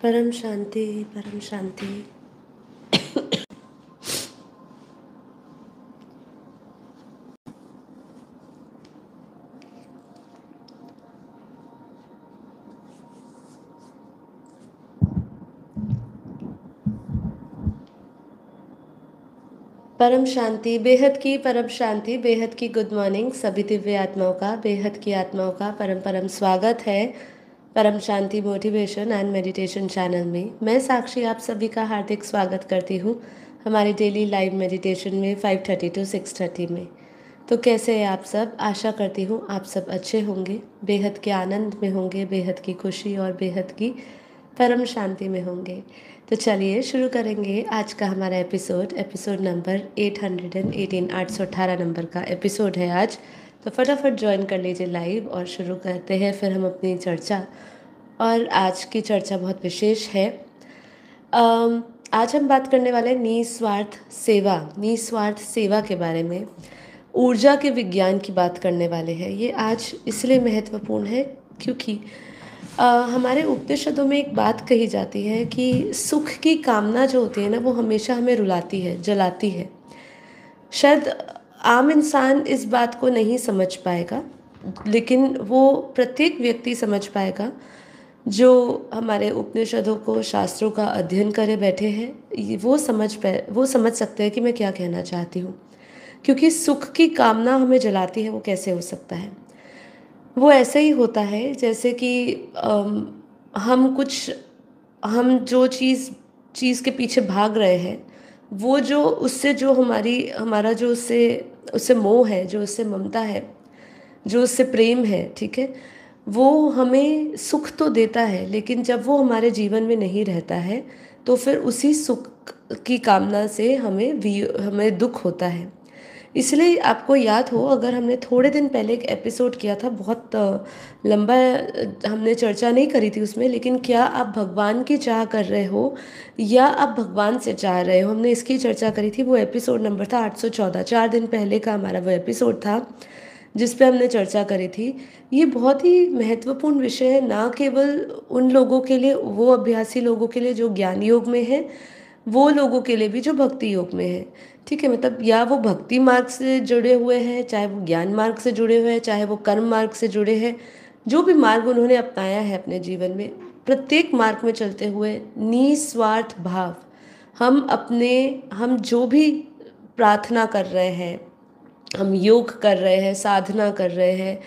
परम शांति, परम शांति। परम शांति, बेहद की परम शांति, बेहद की गुड मॉर्निंग सभी दिव्य आत्माओं का, बेहद की आत्माओं का परम परम स्वागत है परम शांति मोटिवेशन एंड मेडिटेशन चैनल में। मैं साक्षी आप सभी का हार्दिक स्वागत करती हूँ हमारी डेली लाइव मेडिटेशन में 5:30 to 6:30 में। तो कैसे हैं आप सब? आशा करती हूँ आप सब अच्छे होंगे, बेहद के आनंद में होंगे, बेहद की खुशी और बेहद की परम शांति में होंगे। तो चलिए शुरू करेंगे आज का हमारा एपिसोड नंबर 818, 818 नंबर का एपिसोड है आज। तो फटाफट ज्वाइन कर लीजिए लाइव और शुरू करते हैं फिर हम अपनी चर्चा। और आज की चर्चा बहुत विशेष है। आज हम बात करने वाले निस्वार्थ सेवा के बारे में, ऊर्जा के विज्ञान की बात करने वाले हैं। ये आज इसलिए महत्वपूर्ण है क्योंकि हमारे उपनिषदों में एक बात कही जाती है कि सुख की कामना जो होती है ना, वो हमेशा हमें रुलाती है, जलाती है। शायद आम इंसान इस बात को नहीं समझ पाएगा, लेकिन वो प्रत्येक व्यक्ति समझ पाएगा जो हमारे उपनिषदों को, शास्त्रों का अध्ययन करे बैठे हैं। वो समझ सकते हैं कि मैं क्या कहना चाहती हूँ। क्योंकि सुख की कामना हमें जलाती है, वो कैसे हो सकता है? वो ऐसे ही होता है जैसे कि हम जो चीज़ के पीछे भाग रहे हैं, वो जो उससे जो हमारा जो उससे मोह है, जो उससे ममता है, जो उससे प्रेम है, ठीक है, वो हमें सुख तो देता है, लेकिन जब वो हमारे जीवन में नहीं रहता है तो फिर उसी सुख की कामना से हमें दुख होता है। इसलिए आपको याद हो, अगर हमने थोड़े दिन पहले एक एपिसोड किया था, बहुत लंबा हमने चर्चा नहीं करी थी उसमें, लेकिन क्या आप भगवान की चाह कर रहे हो या आप भगवान से चाह रहे हो, हमने इसकी चर्चा करी थी। वो एपिसोड नंबर था 814, 4 दिन पहले का हमारा वो एपिसोड था जिस पे हमने चर्चा करी थी। ये बहुत ही महत्वपूर्ण विषय है, ना केवल उन लोगों के लिए, वो अभ्यासी लोगों के लिए जो ज्ञान योग में है, वो लोगों के लिए भी जो भक्ति योग में है। ठीक है, मतलब या वो भक्ति मार्ग से जुड़े हुए हैं, चाहे वो ज्ञान मार्ग से जुड़े हुए हैं, चाहे वो कर्म मार्ग से जुड़े हैं, जो भी मार्ग उन्होंने अपनाया है अपने जीवन में, प्रत्येक मार्ग में चलते हुए निस्वार्थ भाव, हम जो भी प्रार्थना कर रहे हैं, हम योग कर रहे हैं, साधना कर रहे हैं,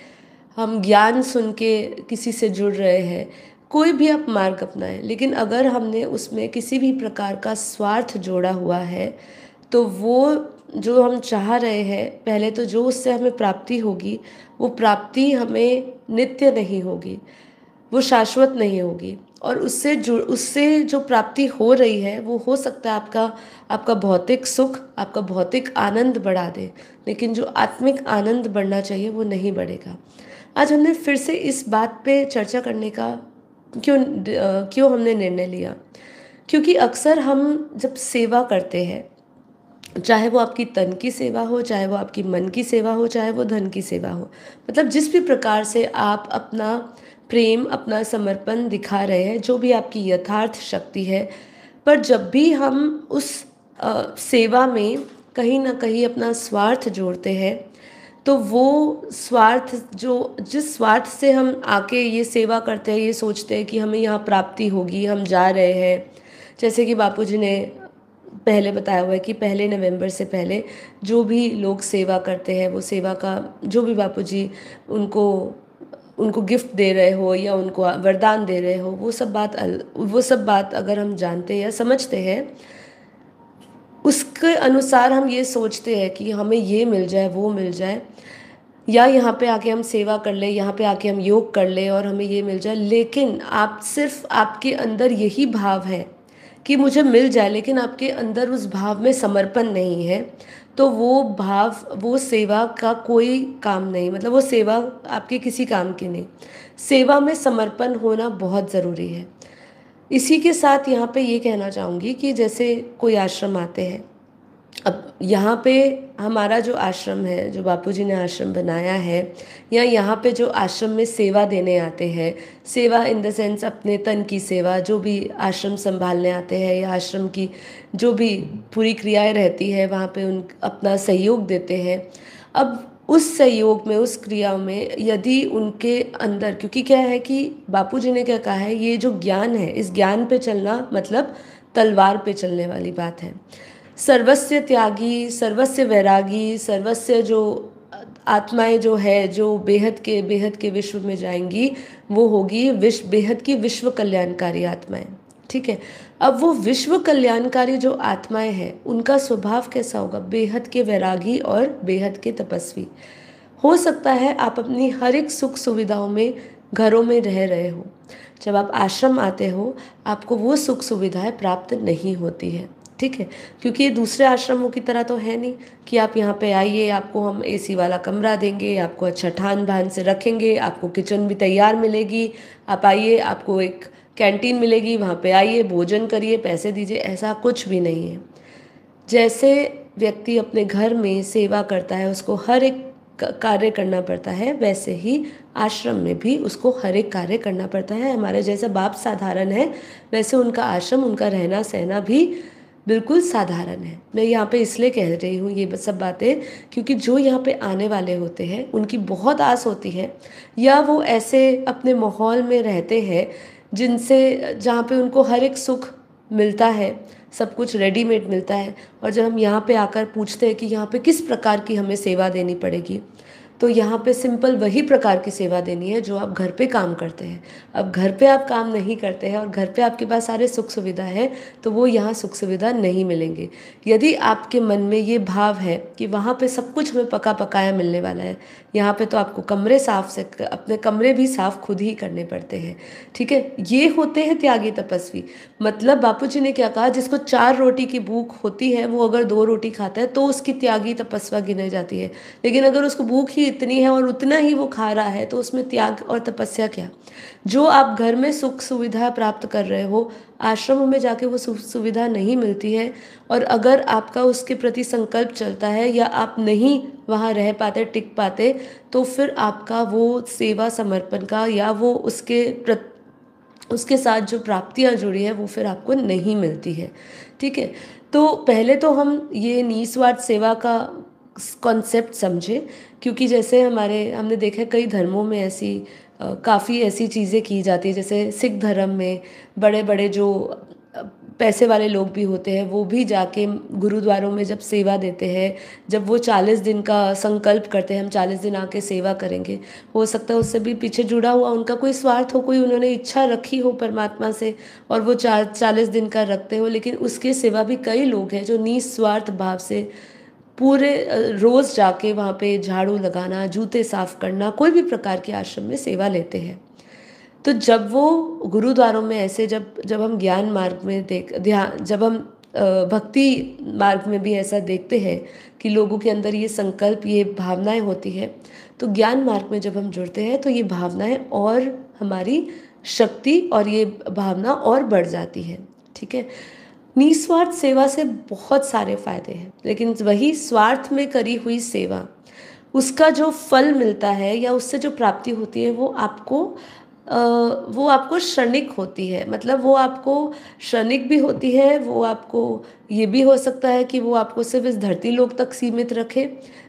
हम ज्ञान सुन के किसी से जुड़ रहे हैं, कोई भी आप मार्ग अपनाएं, लेकिन अगर हमने उसमें किसी भी प्रकार का स्वार्थ जोड़ा हुआ है तो वो जो हम चाह रहे हैं, पहले तो जो उससे हमें प्राप्ति होगी, वो प्राप्ति हमें नित्य नहीं होगी, वो शाश्वत नहीं होगी। और उससे जो प्राप्ति हो रही है, वो हो सकता है आपका भौतिक सुख, आपका भौतिक आनंद बढ़ा दे, लेकिन जो आत्मिक आनंद बढ़ना चाहिए वो नहीं बढ़ेगा। आज हमने फिर से इस बात पे चर्चा करने का क्यों हमने निर्णय लिया, क्योंकि अक्सर हम जब सेवा करते हैं, चाहे वो आपकी तन की सेवा हो, चाहे वो आपकी मन की सेवा हो, चाहे वो धन की सेवा हो, मतलब जिस भी प्रकार से आप अपना प्रेम, अपना समर्पण दिखा रहे हैं, जो भी आपकी यथार्थ शक्ति है, पर जब भी हम उस सेवा में कहीं ना कहीं अपना स्वार्थ जोड़ते हैं, तो वो स्वार्थ, जिस स्वार्थ से हम आके ये सेवा करते हैं, ये सोचते हैं कि हमें यहाँ प्राप्ति होगी, हम जा रहे हैं, जैसे कि बापूजी ने पहले बताया हुआ है कि 1 नवंबर से पहले जो भी लोग सेवा करते हैं, वो सेवा का जो भी बापूजी उनको गिफ्ट दे रहे हो या उनको वरदान दे रहे हो, वो सब बात अगर हम जानते हैं या समझते हैं, उसके अनुसार हम ये सोचते हैं कि हमें ये मिल जाए, वो मिल जाए, या यहाँ पे आके हम सेवा कर ले, यहाँ पे आके हम योग कर ले और हमें ये मिल जाए। लेकिन आप सिर्फ आपके अंदर यही भाव है कि मुझे मिल जाए, लेकिन आपके अंदर उस भाव में समर्पण नहीं है, तो वो सेवा का कोई काम नहीं, मतलब वो सेवा आपके किसी काम की नहीं। सेवा में समर्पण होना बहुत ज़रूरी है। इसी के साथ यहाँ पे ये कहना चाहूँगी कि जैसे कोई आश्रम आते हैं, अब यहाँ पे हमारा जो आश्रम है, जो बापूजी ने आश्रम बनाया है, या यहाँ पे जो आश्रम में सेवा देने आते हैं, सेवा इन द सेंस अपने तन की सेवा, जो भी आश्रम संभालने आते हैं या आश्रम की जो भी पूरी क्रियाएं रहती है वहाँ पे उन अपना सहयोग देते हैं। अब उस सहयोग में, उस क्रिया में यदि उनके अंदर, क्योंकि क्या है कि बापूजी ने क्या कहा है, ये जो ज्ञान है, इस ज्ञान पे चलना मतलब तलवार पे चलने वाली बात है। सर्वस्य त्यागी, सर्वस्य वैरागी, सर्वस्य जो आत्माएं जो है, जो बेहद के विश्व में जाएंगी, वो होगी बेहद की विश्व कल्याणकारी आत्माएं। ठीक है। अब वो विश्व कल्याणकारी जो आत्माएं हैं, उनका स्वभाव कैसा होगा? बेहद के वैरागी और बेहद के तपस्वी। हो सकता है आप अपनी हर एक सुख सुविधाओं में, घरों में रह रहे हो, जब आप आश्रम आते हो आपको वो सुख सुविधाएं प्राप्त नहीं होती है। ठीक है, क्योंकि ये दूसरे आश्रमों की तरह तो है नहीं कि आप यहाँ पे आइए, आपको हम एसी वाला कमरा देंगे, आपको अच्छा ठान भान से रखेंगे, आपको किचन भी तैयार मिलेगी, आप आइए, आपको एक कैंटीन मिलेगी, वहाँ पे आइए, भोजन करिए, पैसे दीजिए, ऐसा कुछ भी नहीं है। जैसे व्यक्ति अपने घर में सेवा करता है, उसको हर एक कार्य करना पड़ता है, वैसे ही आश्रम में भी उसको हर एक कार्य करना पड़ता है। हमारे जैसा बाप साधारण है, वैसे उनका आश्रम, उनका रहना सहना भी बिल्कुल साधारण है। मैं यहाँ पे इसलिए कह रही हूँ ये सब बातें, क्योंकि जो यहाँ पे आने वाले होते हैं उनकी बहुत आस होती है, या वो ऐसे अपने माहौल में रहते हैं जिनसे, जहाँ पे उनको हर एक सुख मिलता है, सब कुछ रेडीमेड मिलता है, और जब हम यहाँ पे आकर पूछते हैं कि यहाँ पे किस प्रकार की हमें सेवा देनी पड़ेगी, तो यहाँ पे सिंपल वही प्रकार की सेवा देनी है जो आप घर पे काम करते हैं। अब घर पे आप काम नहीं करते हैं और घर पे आपके पास सारे सुख सुविधा है, तो वो यहाँ सुख सुविधा नहीं मिलेंगे। यदि आपके मन में ये भाव है कि वहाँ पे सब कुछ हमें पका पकाया मिलने वाला है, यहाँ पे तो आपको कमरे साफ से, अपने कमरे भी साफ खुद ही करने पड़ते हैं। ठीक है, ये होते हैं त्यागी तपस्वी। मतलब बापूजी ने क्या कहा, जिसको 4 रोटी की भूख होती है, वो अगर 2 रोटी खाता है तो उसकी त्यागी तपस्या गिनी जाती है। लेकिन अगर उसको भूख ही इतनी है और उतना ही वो खा रहा है, तो उसमें त्याग और तपस्या क्या? जो आप घर में सुख सुविधा प्राप्त कर रहे हो, आश्रमों में जाके वो सुख सुविधा नहीं मिलती है। और अगर आपका उसके प्रति संकल्प चलता है, या आप नहीं वहाँ रह पाते, टिक पाते, तो फिर आपका वो सेवा समर्पण का, या वो उसके साथ जो प्राप्तियाँ जुड़ी है, वो फिर आपको नहीं मिलती है। ठीक है, तो पहले तो हम ये निस्वार्थ सेवा का कॉन्सेप्ट समझे, क्योंकि जैसे हमने देखा है कई धर्मों में ऐसी काफ़ी ऐसी चीज़ें की जाती है। जैसे सिख धर्म में बड़े बड़े जो अ, पैसे वाले लोग भी होते हैं, वो भी जाके गुरुद्वारों में जब सेवा देते हैं, जब वो 40 दिन का संकल्प करते हैं, हम 40 दिन आके सेवा करेंगे, हो सकता है उससे भी पीछे जुड़ा हुआ उनका कोई स्वार्थ हो, कोई उन्होंने इच्छा रखी हो परमात्मा से, और वो 40 दिन का रखते हो। लेकिन उसके सिवा भी कई लोग हैं जो निस्वार्थ भाव से पूरे रोज़ जाके वहाँ पे झाड़ू लगाना, जूते साफ करना, कोई भी प्रकार के आश्रम में सेवा लेते हैं। तो जब वो गुरुद्वारों में ऐसे, जब जब हम ज्ञान मार्ग में जब हम भक्ति मार्ग में भी ऐसा देखते हैं कि लोगों के अंदर ये संकल्प, ये भावनाएं होती है, तो ज्ञान मार्ग में जब हम जुड़ते हैं तो ये भावनाएं और हमारी शक्ति और ये भावना और बढ़ जाती है। ठीक है, निस्वार्थ सेवा से बहुत सारे फायदे हैं, लेकिन वही स्वार्थ में करी हुई सेवा, उसका जो फल मिलता है या उससे जो प्राप्ति होती है, वो आपको क्षणिक होती है। मतलब वो आपको क्षणिक भी होती है, वो आपको ये भी हो सकता है कि वो आपको सिर्फ इस धरती लोक तक सीमित रखे।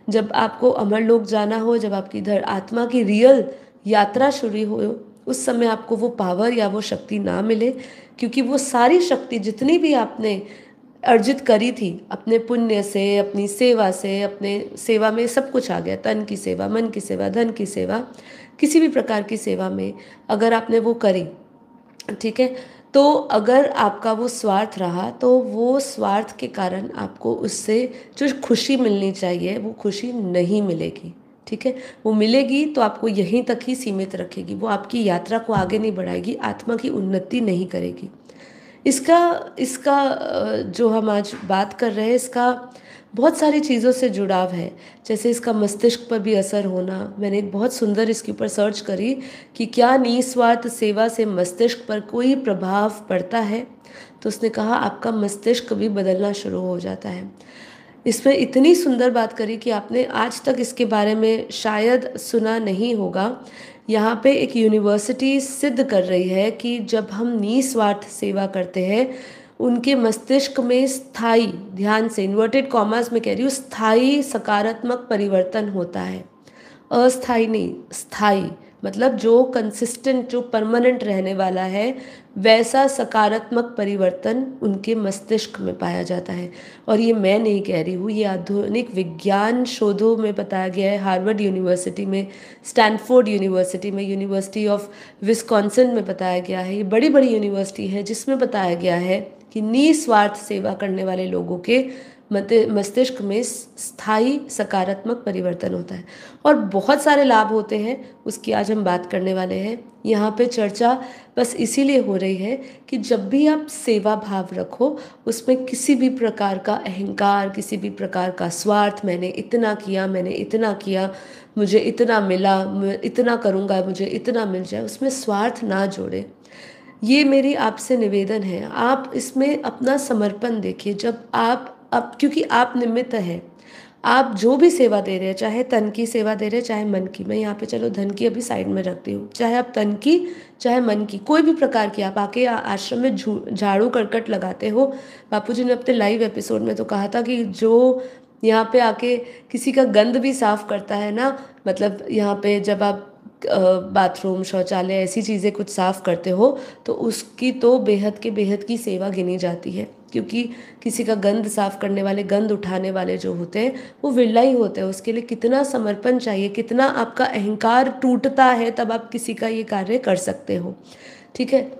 जब आपको अमर लोक जाना हो, जब आपकी आत्मा की रियल यात्रा शुरू हो, उस समय आपको वो पावर या वो शक्ति ना मिले, क्योंकि वो सारी शक्ति जितनी भी आपने अर्जित करी थी अपने पुण्य से, अपनी सेवा से, अपने सेवा में सब कुछ आ गया, तन की सेवा, मन की सेवा, धन की सेवा, किसी भी प्रकार की सेवा में अगर आपने वो करी, ठीक है, तो अगर आपका वो स्वार्थ रहा, तो वो स्वार्थ के कारण आपको उससे जो खुशी मिलनी चाहिए वो खुशी नहीं मिलेगी। ठीक है, वो मिलेगी तो आपको यहीं तक ही सीमित रखेगी, वो आपकी यात्रा को आगे नहीं बढ़ाएगी, आत्मा की उन्नति नहीं करेगी। इसका इसका जो हम आज बात कर रहे हैं, इसका बहुत सारी चीज़ों से जुड़ाव है। जैसे इसका मस्तिष्क पर भी असर होना, मैंने एक बहुत सुंदर इसके ऊपर सर्च करी कि क्या निस्वार्थ सेवा से मस्तिष्क पर कोई प्रभाव पड़ता है, तो उसने कहा आपका मस्तिष्क भी बदलना शुरू हो जाता है। इसमें इतनी सुंदर बात करी कि आपने आज तक इसके बारे में शायद सुना नहीं होगा। यहाँ पे एक यूनिवर्सिटी सिद्ध कर रही है कि जब हम निस्वार्थ सेवा करते हैं, उनके मस्तिष्क में स्थायी, ध्यान से इन्वर्टेड कॉमास में कह रही हूँ, स्थायी सकारात्मक परिवर्तन होता है। अस्थाई नहीं, स्थाई, मतलब जो कंसिस्टेंट, जो परमानेंट रहने वाला है, वैसा सकारात्मक परिवर्तन उनके मस्तिष्क में पाया जाता है। और ये मैं नहीं कह रही हूँ, ये आधुनिक विज्ञान शोधों में बताया गया है। हार्वर्ड यूनिवर्सिटी में, स्टैनफोर्ड यूनिवर्सिटी में, यूनिवर्सिटी ऑफ विस्कॉन्सिन में बताया गया है। ये बड़ी बड़ी यूनिवर्सिटी है जिसमें बताया गया है कि निस्वार्थ सेवा करने वाले लोगों के मस्तिष्क में स्थायी सकारात्मक परिवर्तन होता है और बहुत सारे लाभ होते हैं। उसकी आज हम बात करने वाले हैं। यहाँ पे चर्चा बस इसीलिए हो रही है कि जब भी आप सेवा भाव रखो, उसमें किसी भी प्रकार का अहंकार, किसी भी प्रकार का स्वार्थ, मैंने इतना किया, मैंने इतना किया, मुझे इतना मिला, मैं इतना करूँगा, मुझे इतना मिल जाए, उसमें स्वार्थ ना जोड़े। ये मेरी आपसे निवेदन है। आप इसमें अपना समर्पण देखिए। जब आप क्योंकि आप निमित्त हैं, आप जो भी सेवा दे रहे हैं, चाहे तन की सेवा दे रहे हैं, चाहे मन की, मैं यहाँ पे चलो धन की अभी साइड में रखती हूँ, चाहे आप तन की, चाहे मन की, कोई भी प्रकार की, आप आके आश्रम में झाड़ू करकट लगाते हो। बापूजी ने अपने लाइव एपिसोड में तो कहा था कि जो यहाँ पे आके किसी का गंद भी साफ करता है ना, मतलब यहाँ पे जब आप बाथरूम, शौचालय, ऐसी चीज़ें कुछ साफ करते हो, तो उसकी तो बेहद के बेहद की सेवा गिनी जाती है। क्योंकि किसी का गंद साफ करने वाले, गंद उठाने वाले जो होते हैं, वो विरला ही होते हैं। उसके लिए कितना समर्पण चाहिए, कितना आपका अहंकार टूटता है, तब आप किसी का ये कार्य कर सकते हो। ठीक है,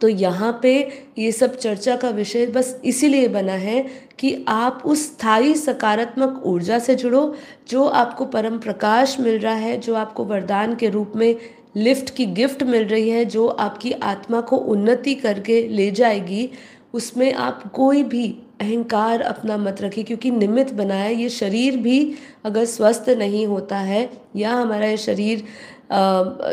तो यहाँ पे ये सब चर्चा का विषय बस इसीलिए बना है कि आप उस स्थायी सकारात्मक ऊर्जा से जुड़ो, जो आपको परम प्रकाश मिल रहा है, जो आपको वरदान के रूप में लिफ्ट की गिफ्ट मिल रही है, जो आपकी आत्मा को उन्नति करके ले जाएगी। उसमें आप कोई भी अहंकार अपना मत रखिए, क्योंकि निमित्त बनाया ये शरीर भी अगर स्वस्थ नहीं होता है, या हमारा ये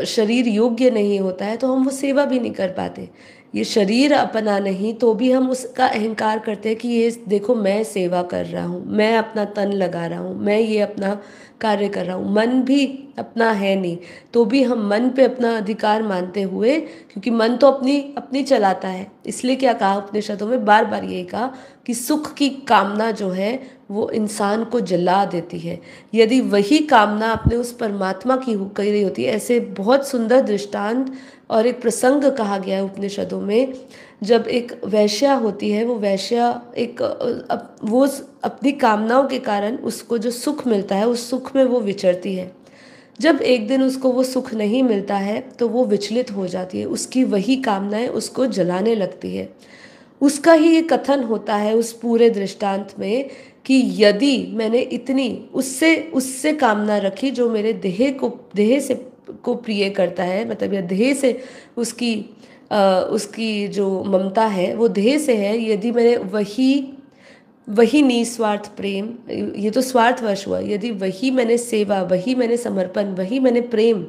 शरीर योग्य नहीं होता है, तो हम वो सेवा भी नहीं कर पाते। ये शरीर अपना नहीं तो भी हम उसका अहंकार करते हैं कि ये देखो मैं सेवा कर रहा हूँ, मैं अपना तन लगा रहा हूँ, मैं ये अपना कार्य कर रहा हूँ। मन भी अपना है नहीं, तो भी हम मन पे अपना अधिकार मानते हुए, क्योंकि मन तो अपनी अपनी चलाता है। इसलिए क्या कहा उपनिषदों में, बार बार यही कहा कि सुख की कामना जो है वो इंसान को जला देती है। यदि वही कामना आपने उस परमात्मा की कही रही होती है, ऐसे बहुत सुंदर दृष्टांत और एक प्रसंग कहा गया है उपनिषदों में। जब एक वैश्या होती है, वो वैश्या वो अपनी कामनाओं के कारण उसको जो सुख मिलता है, उस सुख में वो विचरती है। जब एक दिन उसको वो सुख नहीं मिलता है, तो वो विचलित हो जाती है, उसकी वही कामनाएं उसको जलाने लगती है। उसका ही ये कथन होता है उस पूरे दृष्टांत में कि यदि मैंने इतनी उससे उससे कामना रखी जो मेरे देह से को प्रिय करता है, मतलब या देह से उसकी जो ममता है वो देह से है, यदि मैंने वही निस्वार्थ प्रेम, ये तो स्वार्थवश हुआ, यदि वही मैंने सेवा, वही मैंने समर्पण, वही मैंने प्रेम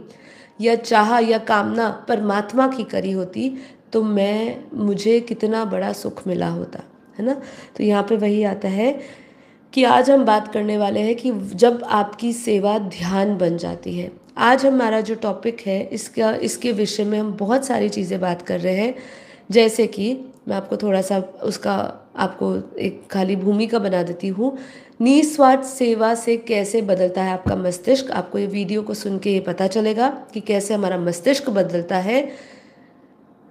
या चाह या कामना परमात्मा की करी होती, तो मुझे कितना बड़ा सुख मिला होता है ना। तो यहाँ पे वही आता है कि आज हम बात करने वाले हैं कि जब आपकी सेवा ध्यान बन जाती है। आज हमारा जो टॉपिक है, इसके विषय में हम बहुत सारी चीज़ें बात कर रहे हैं। जैसे कि मैं आपको थोड़ा सा उसका आपको एक खाली भूमिका बना देती हूँ। निस्वार्थ सेवा से कैसे बदलता है आपका मस्तिष्क। आपको ये वीडियो को सुन के ये पता चलेगा कि कैसे हमारा मस्तिष्क बदलता है।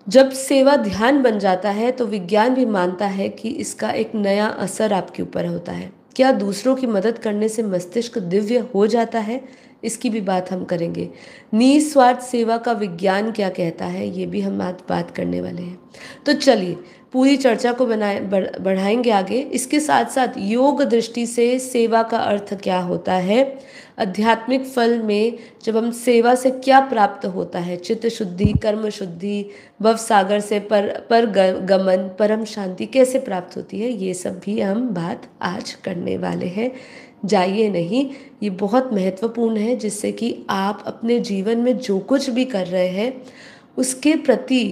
जब सेवा ध्यान बन जाता है तो विज्ञान भी मानता है कि इसका एक नया असर आपके ऊपर होता है। क्या दूसरों की मदद करने से मस्तिष्क दिव्य हो जाता है, इसकी भी बात हम करेंगे। निस्वार्थ सेवा का विज्ञान क्या कहता है, ये भी हम आज बात करने वाले हैं। तो चलिए पूरी चर्चा को बढ़ाएंगे आगे। इसके साथ साथ योग दृष्टि से सेवा का अर्थ क्या होता है, आध्यात्मिक फल में जब हम से क्या प्राप्त होता है, चित्त शुद्धि, कर्म शुद्धि, भव सागर से पर गमन, परम शांति कैसे प्राप्त होती है, ये सब भी हम बात आज करने वाले हैं। जाइए नहीं, ये बहुत महत्वपूर्ण है, जिससे कि आप अपने जीवन में जो कुछ भी कर रहे हैं उसके प्रति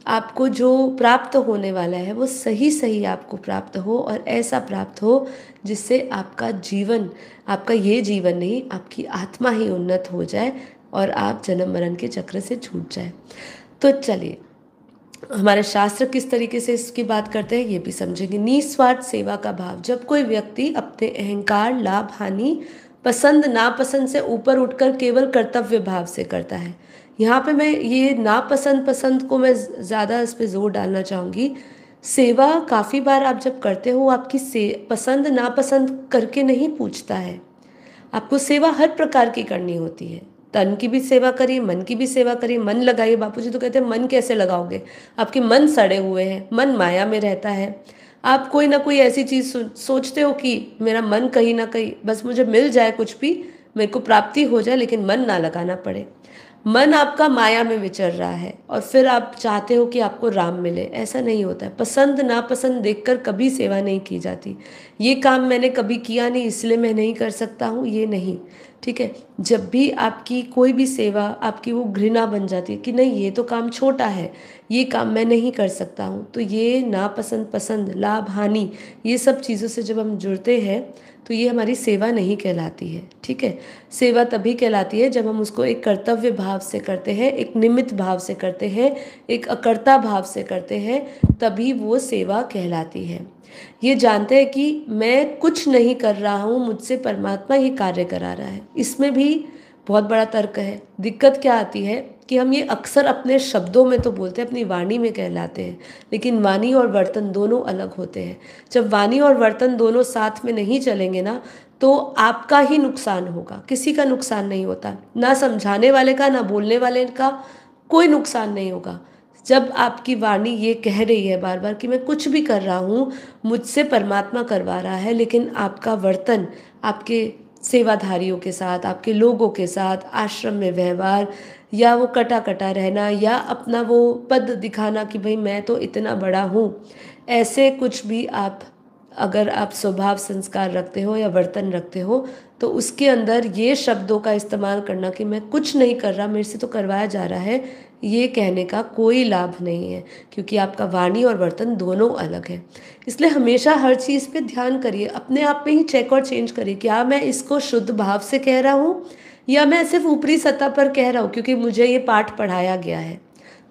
आपको जो प्राप्त होने वाला है वो सही सही आपको प्राप्त हो, और ऐसा प्राप्त हो जिससे आपका जीवन, आपका ये जीवन नहीं, आपकी आत्मा ही उन्नत हो जाए और आप जन्म मरण के चक्र से छूट जाए। तो चलिए, हमारे शास्त्र किस तरीके से इसकी बात करते हैं ये भी समझेंगे। निस्वार्थ सेवा का भाव, जब कोई व्यक्ति अपने अहंकार, लाभ, हानि, पसंद नापसंद से ऊपर उठकर केवल कर्तव्य भाव से करता है। यहाँ पे मैं ये नापसंद पसंद को मैं ज़्यादा इस पे जोर डालना चाहूँगी। सेवा काफ़ी बार आप जब करते हो, आपकी से पसंद नापसंद करके नहीं पूछता है। आपको सेवा हर प्रकार की करनी होती है। तन की भी सेवा करिए, मन की भी सेवा करिए, मन लगाइए। बापूजी तो कहते हैं मन कैसे लगाओगे, आपके मन सड़े हुए हैं, मन माया में रहता है। आप कोई ना कोई ऐसी चीज़ सोचते हो कि मेरा मन कहीं ना कहीं बस मुझे मिल जाए, कुछ भी मेरे को प्राप्ति हो जाए, लेकिन मन ना लगाना पड़े। मन आपका माया में विचर रहा है और फिर आप चाहते हो कि आपको राम मिले। ऐसा नहीं होता है। पसंद नापसंद देखकर कभी सेवा नहीं की जाती। ये काम मैंने कभी किया नहीं इसलिए मैं नहीं कर सकता हूँ, ये नहीं। ठीक है, जब भी आपकी कोई भी सेवा आपकी वो घृणा बन जाती है कि नहीं ये तो काम छोटा है, ये काम मैं नहीं कर सकता हूँ, तो ये नापसंद पसंद, लाभ हानि, ये सब चीज़ों से जब हम जुड़ते हैं तो ये हमारी सेवा नहीं कहलाती है। ठीक है, सेवा तभी कहलाती है जब हम उसको एक कर्तव्य भाव से करते हैं, एक निमित्त भाव से करते हैं, एक अकर्ता भाव से करते हैं, तभी वो सेवा कहलाती है। ये जानते हैं कि मैं कुछ नहीं कर रहा हूँ, मुझसे परमात्मा ही कार्य करा रहा है। इसमें भी बहुत बड़ा तर्क है। दिक्कत क्या आती है कि हम ये अक्सर अपने शब्दों में तो बोलते हैं, अपनी वाणी में कहलाते हैं, लेकिन वाणी और वर्तन दोनों अलग होते हैं। जब वाणी और वर्तन दोनों साथ में नहीं चलेंगे ना, तो आपका ही नुकसान होगा, किसी का नुकसान नहीं होता। ना समझाने वाले का, ना बोलने वाले का कोई नुकसान नहीं होगा। जब आपकी वाणी ये कह रही है बार बार कि मैं कुछ भी कर रहा हूँ, मुझसे परमात्मा करवा रहा है, लेकिन आपका वर्तन आपके सेवाधारियों के साथ, आपके लोगों के साथ, आश्रम में व्यवहार, या वो कटा कटा रहना, या अपना वो पद दिखाना कि भाई मैं तो इतना बड़ा हूँ, ऐसे कुछ भी आप अगर आप स्वभाव संस्कार रखते हो या वर्तन रखते हो, तो उसके अंदर ये शब्दों का इस्तेमाल करना कि मैं कुछ नहीं कर रहा, मेरे से तो करवाया जा रहा है, ये कहने का कोई लाभ नहीं है, क्योंकि आपका वाणी और वर्तन दोनों अलग है। इसलिए हमेशा हर चीज़ पे ध्यान करिए, अपने आप में ही चेक और चेंज करिए, क्या मैं इसको शुद्ध भाव से कह रहा हूँ या मैं सिर्फ ऊपरी सतह पर कह रहा हूँ क्योंकि मुझे ये पाठ पढ़ाया गया है।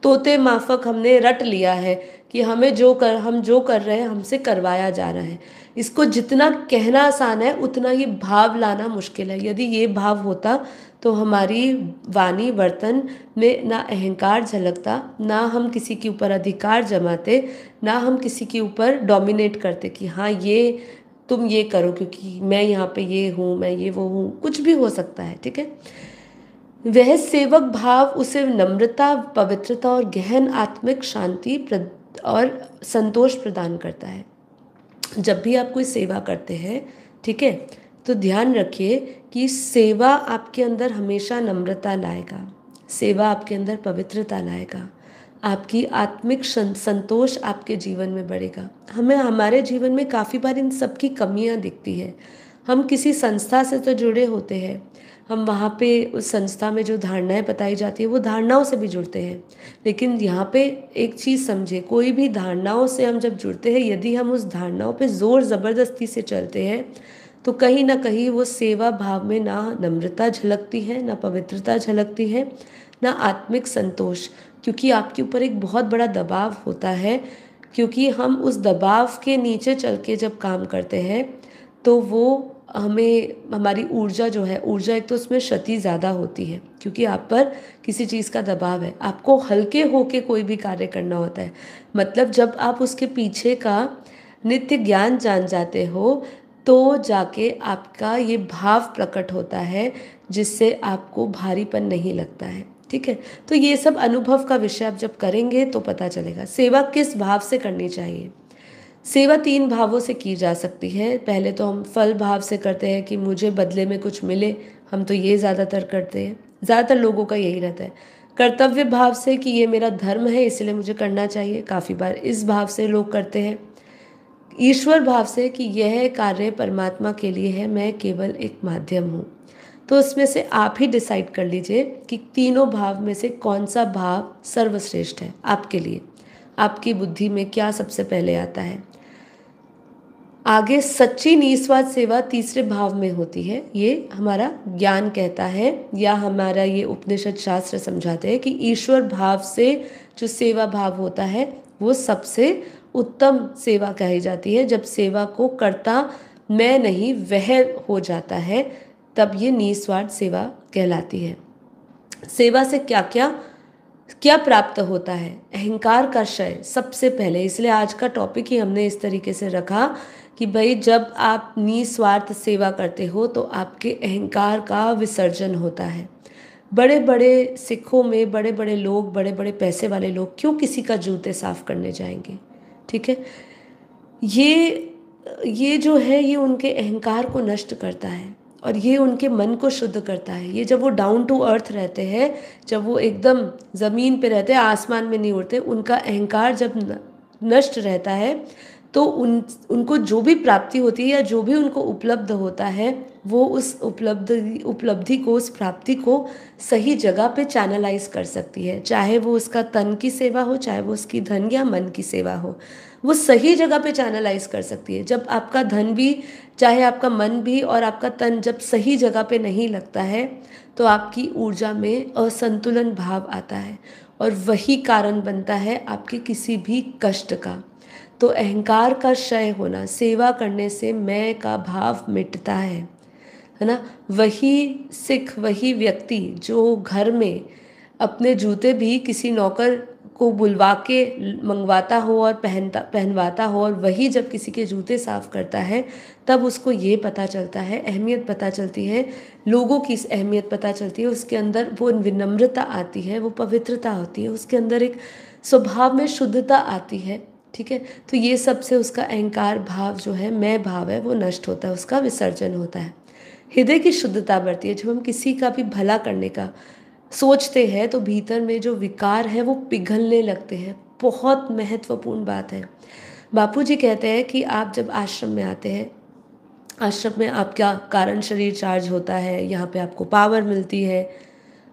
तोते माफक हमने रट लिया है कि हम जो कर रहे हैं हमसे करवाया जा रहा है। इसको जितना कहना आसान है उतना ये भाव लाना मुश्किल है। यदि ये भाव होता तो हमारी वाणी वर्तन में ना अहंकार झलकता, ना हम किसी के ऊपर अधिकार जमाते, ना हम किसी के ऊपर डोमिनेट करते कि हाँ ये तुम ये करो क्योंकि मैं यहाँ पे ये हूँ, मैं ये वो हूँ, कुछ भी हो सकता है। ठीक है, वह सेवक भाव उसे नम्रता, पवित्रता और गहन आत्मिक शांति और संतोष प्रदान करता है। जब भी आप कोई सेवा करते हैं, ठीक है, तो ध्यान रखिए कि सेवा आपके अंदर हमेशा नम्रता लाएगा, सेवा आपके अंदर पवित्रता लाएगा, आपकी आत्मिक संतोष आपके जीवन में बढ़ेगा। हमें हमारे जीवन में काफ़ी बार इन सब की कमियाँ दिखती है। हम किसी संस्था से तो जुड़े होते हैं, हम वहाँ पे उस संस्था में जो धारणाएं बताई जाती है वो धारणाओं से भी जुड़ते हैं, लेकिन यहाँ पे एक चीज़ समझे, कोई भी धारणाओं से हम जब जुड़ते हैं, यदि हम उस धारणाओं पे ज़ोर ज़बरदस्ती से चलते हैं तो कहीं ना कहीं वो सेवा भाव में ना नम्रता झलकती है, ना पवित्रता झलकती है, ना आत्मिक संतोष, क्योंकि आपके ऊपर एक बहुत बड़ा दबाव होता है। क्योंकि हम उस दबाव के नीचे चल के जब काम करते हैं तो वो हमें, हमारी ऊर्जा जो है, ऊर्जा एक तो उसमें क्षति ज़्यादा होती है क्योंकि आप पर किसी चीज़ का दबाव है, आपको हल्के होके कोई भी कार्य करना होता है। मतलब जब आप उसके पीछे का नित्य ज्ञान जान जाते हो तो जाके आपका ये भाव प्रकट होता है जिससे आपको भारीपन नहीं लगता है। ठीक है, तो ये सब अनुभव का विषय आप जब करेंगे तो पता चलेगा सेवा किस भाव से करनी चाहिए। सेवा 3 भावों से की जा सकती है। पहले तो हम फल भाव से करते हैं कि मुझे बदले में कुछ मिले, हम तो ये ज़्यादातर करते हैं, ज़्यादातर लोगों का यही रहता है। कर्तव्य भाव से कि ये मेरा धर्म है इसलिए मुझे करना चाहिए, काफ़ी बार इस भाव से लोग करते हैं। ईश्वर भाव से कि यह कार्य परमात्मा के लिए है, मैं केवल एक माध्यम हूँ। तो उसमें से आप ही डिसाइड कर लीजिए कि तीनों भाव में से कौन सा भाव सर्वश्रेष्ठ है आपके लिए। आपकी बुद्धि में क्या सबसे पहले आता है। आगे सच्ची निस्वार्थ सेवा तीसरे भाव में होती है, ये हमारा ज्ञान कहता है, या हमारा ये उपनिषद शास्त्र समझाते हैं कि ईश्वर भाव से जो सेवा भाव होता है वो सबसे उत्तम सेवा कही जाती है। जब सेवा को करता मैं नहीं वह हो जाता है, तब ये निस्वार्थ सेवा कहलाती है। सेवा से क्या क्या क्या प्राप्त होता है। अहंकार का क्षय सबसे पहले, इसलिए आज का टॉपिक ही हमने इस तरीके से रखा कि भाई जब आप निस्वार्थ सेवा करते हो तो आपके अहंकार का विसर्जन होता है। बड़े बड़े सिखों में बड़े बड़े लोग, बड़े बड़े पैसे वाले लोग क्यों किसी का जूते साफ करने जाएंगे, ठीक है। ये जो है ये उनके अहंकार को नष्ट करता है और ये उनके मन को शुद्ध करता है। ये जब वो डाउन टू अर्थ रहते हैं, जब वो एकदम ज़मीन पे रहते हैं, आसमान में नहीं उड़ते, उनका अहंकार जब नष्ट रहता है तो उनको जो भी प्राप्ति होती है या जो भी उनको उपलब्ध होता है वो उस उपलब्धि को, उस प्राप्ति को सही जगह पे चैनलाइज कर सकती है। चाहे वो उसका तन की सेवा हो, चाहे वो उसकी धन या मन की सेवा हो, वो सही जगह पे चैनलाइज कर सकती है। जब आपका धन भी, चाहे आपका मन भी और आपका तन जब सही जगह पे नहीं लगता है तो आपकी ऊर्जा में असंतुलन भाव आता है और वही कारण बनता है आपके किसी भी कष्ट का। तो अहंकार का क्षय होना, सेवा करने से मैं का भाव मिटता है ना। वही सिख, वही व्यक्ति जो घर में अपने जूते भी किसी नौकर को बुलवा के मंगवाता हो और पहनवाता हो, और वही जब किसी के जूते साफ करता है तब उसको ये पता चलता है, अहमियत पता चलती है, लोगों की अहमियत पता चलती है। उसके अंदर वो विनम्रता आती है, वो पवित्रता होती है, उसके अंदर एक स्वभाव में शुद्धता आती है, ठीक है। तो ये सब से उसका अहंकार भाव जो है, मैं भाव है, वो नष्ट होता है, उसका विसर्जन होता है। हृदय की शुद्धता बढ़ती है। जब हम किसी का भी भला करने का सोचते हैं तो भीतर में जो विकार है वो पिघलने लगते हैं। बहुत महत्वपूर्ण बात है। बापूजी कहते हैं कि आप जब आश्रम में आते हैं, आश्रम में आपका कारण शरीर चार्ज होता है, यहाँ पे आपको पावर मिलती है,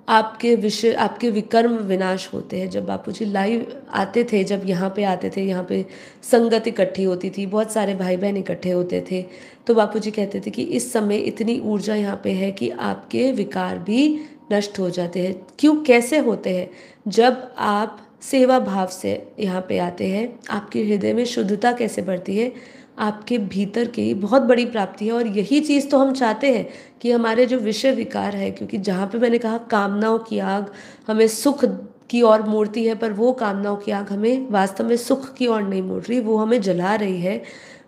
आपके विषय, आपके विकर्म विनाश होते हैं। जब बापूजी लाइव आते थे, जब यहाँ पे आते थे, यहाँ पे संगत इकट्ठी होती थी, बहुत सारे भाई बहन इकट्ठे होते थे, तो बापूजी कहते थे कि इस समय इतनी ऊर्जा यहाँ पे है कि आपके विकार भी नष्ट हो जाते हैं। क्यों, कैसे होते हैं? जब आप सेवा भाव से यहाँ पे आते हैं, आपके हृदय में शुद्धता कैसे बढ़ती है, आपके भीतर की बहुत बड़ी प्राप्ति है। और यही चीज़ तो हम चाहते हैं कि हमारे जो विषय विकार है, क्योंकि जहाँ पे मैंने कहा कामनाओं की आग हमें सुख की ओर मोड़ती है, पर वो कामनाओं की आग हमें वास्तव में सुख की ओर नहीं मोड़ रही, वो हमें जला रही है।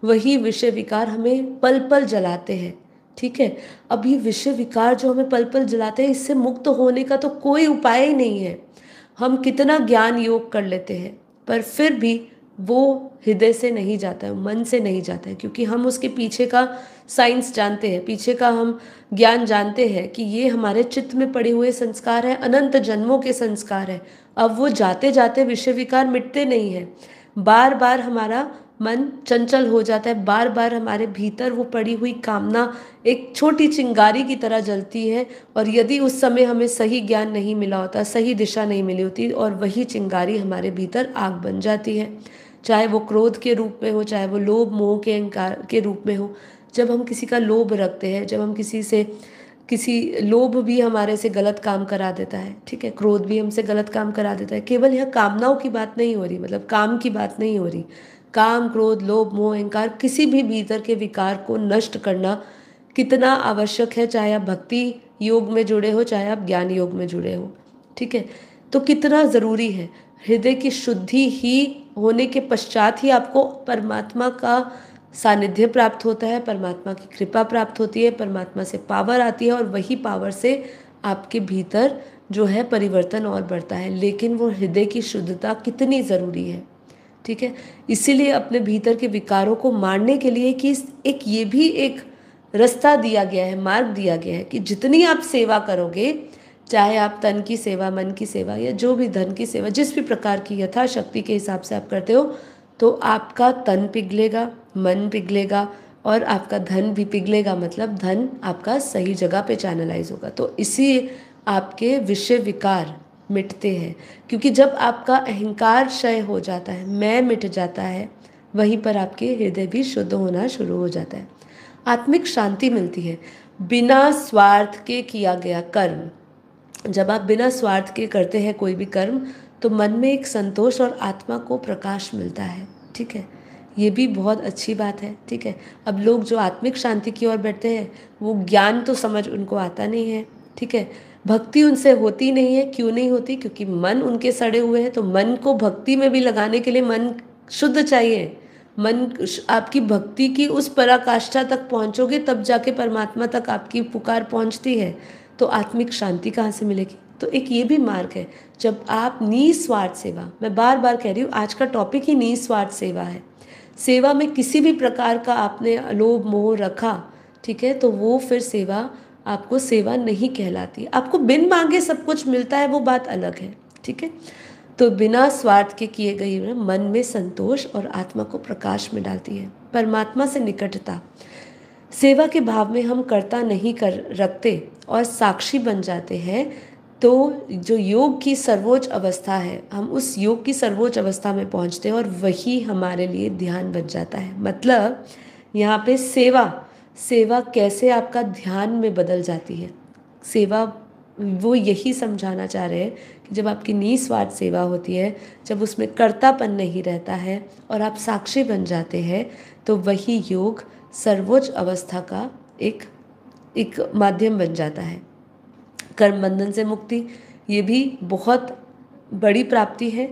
वही विषय विकार हमें पल पल जलाते हैं, ठीक है। अभी विषय विकार जो हमें पल पल जलाते हैं, इससे मुक्त होने का तो कोई उपाय ही नहीं है। हम कितना ज्ञान योग कर लेते हैं पर फिर भी वो हृदय से नहीं जाता है, मन से नहीं जाता है, क्योंकि हम उसके पीछे का साइंस जानते हैं, पीछे का हम ज्ञान जानते हैं कि ये हमारे चित्त में पड़े हुए संस्कार है, अनंत जन्मों के संस्कार है। अब वो जाते जाते विषय विकार मिटते नहीं हैं। बार बार हमारा मन चंचल हो जाता है, बार बार हमारे भीतर वो पड़ी हुई कामना एक छोटी चिंगारी की तरह जलती है, और यदि उस समय हमें सही ज्ञान नहीं मिला होता, सही दिशा नहीं मिली होती, और वही चिंगारी हमारे भीतर आग बन जाती है। चाहे वो क्रोध के रूप में हो, चाहे वो लोभ मोह के अहंकार के रूप में हो। जब हम किसी का लोभ रखते हैं, जब हम किसी लोभ भी हमारे से गलत काम करा देता है, ठीक है, क्रोध भी हमसे गलत काम करा देता है। केवल यह कामनाओं की बात नहीं हो रही, मतलब काम की बात नहीं हो रही। काम, क्रोध, लोभ, मोह, अहंकार, किसी भी भीतर के विकार को नष्ट करना कितना आवश्यक है, चाहे आप भक्ति योग में जुड़े हो, चाहे आप ज्ञान योग में जुड़े हो, ठीक है। तो कितना ज़रूरी है। हृदय की शुद्धि ही होने के पश्चात ही आपको परमात्मा का सानिध्य प्राप्त होता है, परमात्मा की कृपा प्राप्त होती है, परमात्मा से पावर आती है, और वही पावर से आपके भीतर जो है परिवर्तन और बढ़ता है। लेकिन वो हृदय की शुद्धता कितनी ज़रूरी है, ठीक है। इसीलिए अपने भीतर के विकारों को मारने के लिए कि एक ये भी एक रास्ता दिया गया है, मार्ग दिया गया है कि जितनी आप सेवा करोगे, चाहे आप तन की सेवा, मन की सेवा, या जो भी धन की सेवा, जिस भी प्रकार की यथाशक्ति के हिसाब से आप करते हो, तो आपका तन पिघलेगा, मन पिघलेगा, और आपका धन भी पिघलेगा, मतलब धन आपका सही जगह पे चैनलाइज होगा। तो इसी आपके विषय विकार मिटते हैं, क्योंकि जब आपका अहंकार क्षय हो जाता है, मैं मिट जाता है, वहीं पर आपके हृदय भी शुद्ध होना शुरू हो जाता है। आत्मिक शांति मिलती है बिना स्वार्थ के किया गया कर्म। जब आप बिना स्वार्थ के करते हैं कोई भी कर्म, तो मन में एक संतोष और आत्मा को प्रकाश मिलता है। ठीक है, ये भी बहुत अच्छी बात है। ठीक है, अब लोग जो आत्मिक शांति की ओर बैठते हैं, वो ज्ञान तो समझ उनको आता नहीं है। ठीक है, भक्ति उनसे होती नहीं है। क्यों नहीं होती? क्योंकि मन उनके सड़े हुए हैं। तो मन को भक्ति में भी लगाने के लिए मन शुद्ध चाहिए। मन आपकी भक्ति की उस पराकाष्ठा तक पहुंचोगे, तब जाके परमात्मा तक आपकी पुकार पहुंचती है। तो आत्मिक शांति कहाँ से मिलेगी? तो एक ये भी मार्ग है, जब आप निस्वार्थ सेवा, मैं बार बार कह रही हूँ, आज का टॉपिक ही निस्वार्थ सेवा है। सेवा में किसी भी प्रकार का आपने लोभ मोह रखा, ठीक है, तो वो फिर सेवा आपको सेवा नहीं कहलाती। आपको बिन मांगे सब कुछ मिलता है, वो बात अलग है। ठीक है, तो बिना स्वार्थ के किए गए मन में संतोष और आत्मा को प्रकाश में डालती है। परमात्मा से निकटता, सेवा के भाव में हम कर्ता नहीं कर रखते और साक्षी बन जाते हैं। तो जो योग की सर्वोच्च अवस्था है, हम उस योग की सर्वोच्च अवस्था में पहुंचते हैं और वही हमारे लिए ध्यान बन जाता है। मतलब यहाँ पे सेवा, सेवा कैसे आपका ध्यान में बदल जाती है। सेवा, वो यही समझाना चाह रहे हैं कि जब आपकी निस्वार्थ सेवा होती है, जब उसमें कर्तापन नहीं रहता है और आप साक्षी बन जाते हैं, तो वही योग सर्वोच्च अवस्था का एक एक माध्यम बन जाता है। कर्म बंधन से मुक्ति, ये भी बहुत बड़ी प्राप्ति है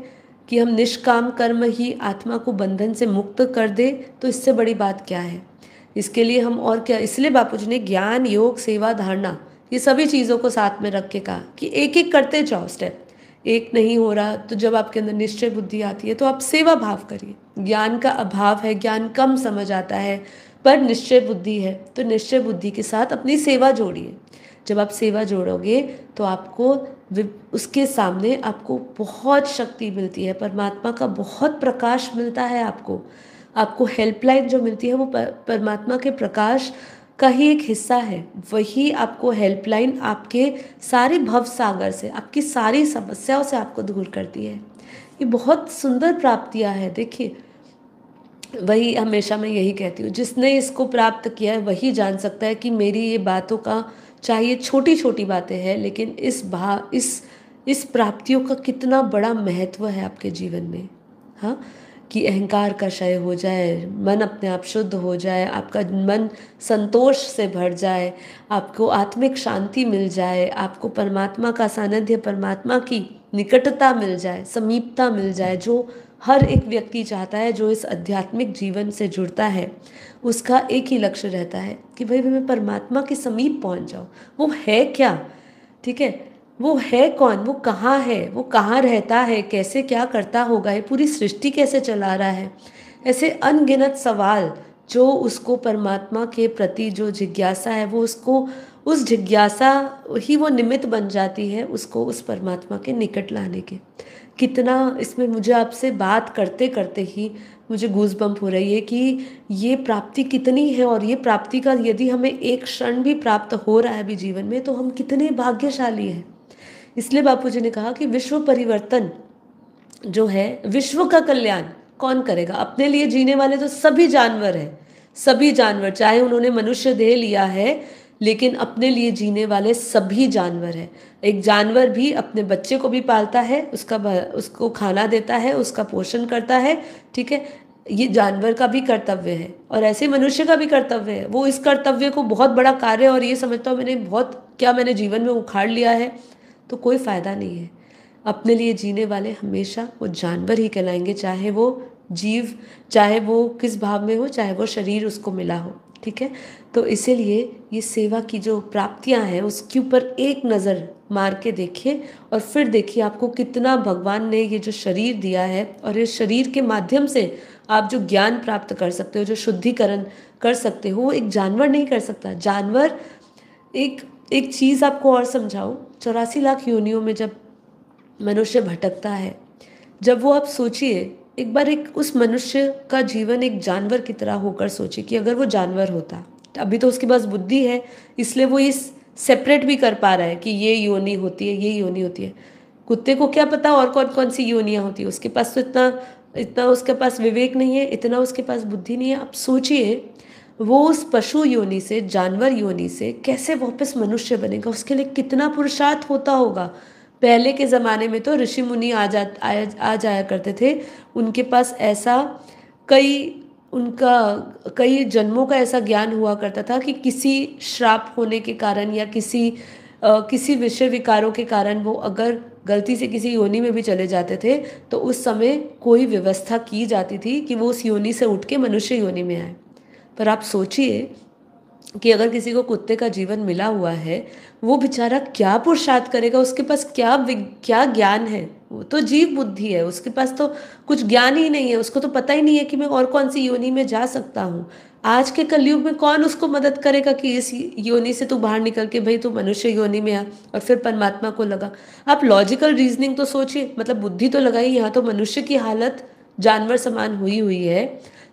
कि हम निष्काम कर्म ही आत्मा को बंधन से मुक्त कर दे। तो इससे बड़ी बात क्या है? इसके लिए हम और क्या, इसलिए बापूजी ने ज्ञान, योग, सेवा, धारणा, ये सभी चीज़ों को साथ में रख के कहा कि एक एक करते जाओ स्टेप। एक नहीं हो रहा तो जब आपके अंदर निश्चय बुद्धि आती है तो आप सेवा भाव करिए। ज्ञान का अभाव है, ज्ञान कम समझ आता है, पर निश्चय बुद्धि है, तो निश्चय बुद्धि के साथ अपनी सेवा जोड़िए। जब आप सेवा जोड़ोगे तो आपको उसके सामने आपको बहुत शक्ति मिलती है, परमात्मा का बहुत प्रकाश मिलता है। आपको हेल्पलाइन जो मिलती है वो परमात्मा के प्रकाश का ही एक हिस्सा है। वही आपको हेल्पलाइन आपके सारे भव सागर से, आपकी सारी समस्याओं से आपको दूर करती है। ये बहुत सुंदर प्राप्तियां है। देखिए, वही हमेशा मैं यही कहती हूँ, जिसने इसको प्राप्त किया है वही जान सकता है कि मेरी ये बातों का, चाहे छोटी छोटी बातें हैं, लेकिन इस प्राप्तियों का कितना बड़ा महत्व है आपके जीवन में। हाँ, कि अहंकार का क्षय हो जाए, मन अपने आप शुद्ध हो जाए, आपका मन संतोष से भर जाए, आपको आत्मिक शांति मिल जाए, आपको परमात्मा का सानिध्य, परमात्मा की निकटता मिल जाए, समीपता मिल जाए, जो हर एक व्यक्ति चाहता है। जो इस आध्यात्मिक जीवन से जुड़ता है, उसका एक ही लक्ष्य रहता है कि भाई मैं परमात्मा के समीप पहुंच जाऊं। वो है क्या? ठीक है, वो है कौन? वो कहाँ है? वो कहाँ रहता है? कैसे क्या करता होगा? ये पूरी सृष्टि कैसे चला रहा है? ऐसे अनगिनत सवाल जो उसको परमात्मा के प्रति जो जिज्ञासा है, वो उसको, उस जिज्ञासा ही वो निमित्त बन जाती है उसको उस परमात्मा के निकट लाने के। कितना इसमें मुझे आपसे बात करते करते ही मुझे गूज़बम्प हो रही है कि ये प्राप्ति कितनी है, और ये प्राप्ति का यदि हमें एक क्षण भी प्राप्त हो रहा है अभी जीवन में, तो हम कितने भाग्यशाली हैं। इसलिए बापूजी ने कहा कि विश्व परिवर्तन जो है, विश्व का कल्याण कौन करेगा? अपने लिए जीने वाले तो सभी जानवर हैं। सभी जानवर, चाहे उन्होंने मनुष्य देह लिया है, लेकिन अपने लिए जीने वाले सभी जानवर हैं। एक जानवर भी अपने बच्चे को भी पालता है, उसको खाना देता है, उसका पोषण करता है। ठीक है, ये जानवर का भी कर्तव्य है, और ऐसे मनुष्य का भी कर्तव्य है। वो इस कर्तव्य को बहुत बड़ा कार्य और ये समझता हूँ मैंने जीवन में उखाड़ लिया है, तो कोई फायदा नहीं है। अपने लिए जीने वाले हमेशा वो जानवर ही कहलाएंगे, चाहे वो जीव, चाहे वो किस भाव में हो, चाहे वो शरीर उसको मिला हो। ठीक है, तो इसीलिए ये सेवा की जो प्राप्तियां हैं, उसके ऊपर एक नज़र मार के देखिए, और फिर देखिए आपको कितना भगवान ने ये जो शरीर दिया है, और इस शरीर के माध्यम से आप जो ज्ञान प्राप्त कर सकते हो, जो शुद्धिकरण कर सकते हो, वो एक जानवर नहीं कर सकता। जानवर, एक एक चीज़ आपको और समझाऊं, 84 लाख योनियों में जब मनुष्य भटकता है, जब वो, आप सोचिए एक बार एक उस मनुष्य का जीवन एक जानवर की तरह होकर सोचिए कि अगर वो जानवर होता, तो अभी तो उसके पास बुद्धि है, इसलिए वो इस सेपरेट भी कर पा रहा है कि ये योनि होती है, ये योनि होती है। कुत्ते को क्या पता और कौन कौन सी योनियां होती है, उसके पास तो इतना इतना उसके पास विवेक नहीं है, इतना उसके पास बुद्धि नहीं है। आप सोचिए वो उस पशु योनि से, जानवर योनि से कैसे वापस मनुष्य बनेगा, उसके लिए कितना पुरुषार्थ होता होगा। पहले के ज़माने में तो ऋषि मुनि आ जाया करते थे, उनके पास ऐसा कई उनका कई जन्मों का ऐसा ज्ञान हुआ करता था कि किसी श्राप होने के कारण या किसी विषय विकारों के कारण वो अगर गलती से किसी योनि में भी चले जाते थे, तो उस समय कोई व्यवस्था की जाती थी कि वो उस योनि से उठ के मनुष्य योनि में आए। पर आप सोचिए कि अगर किसी को कुत्ते का जीवन मिला हुआ है, वो बेचारा क्या पुरुषार्थ करेगा, उसके पास क्या ज्ञान है। वो तो जीव बुद्धि है, उसके पास तो कुछ ज्ञान ही नहीं है, उसको तो पता ही नहीं है कि मैं और कौन सी योनि में जा सकता हूँ। आज के कलयुग में कौन उसको मदद करेगा कि इस योनि से तू बाहर निकल के भाई तू मनुष्य योनि में आ, और फिर परमात्मा को लगा। आप लॉजिकल रीजनिंग तो सोचिए, मतलब बुद्धि तो लगाई, यहाँ तो मनुष्य की हालत जानवर समान हुई हुई है।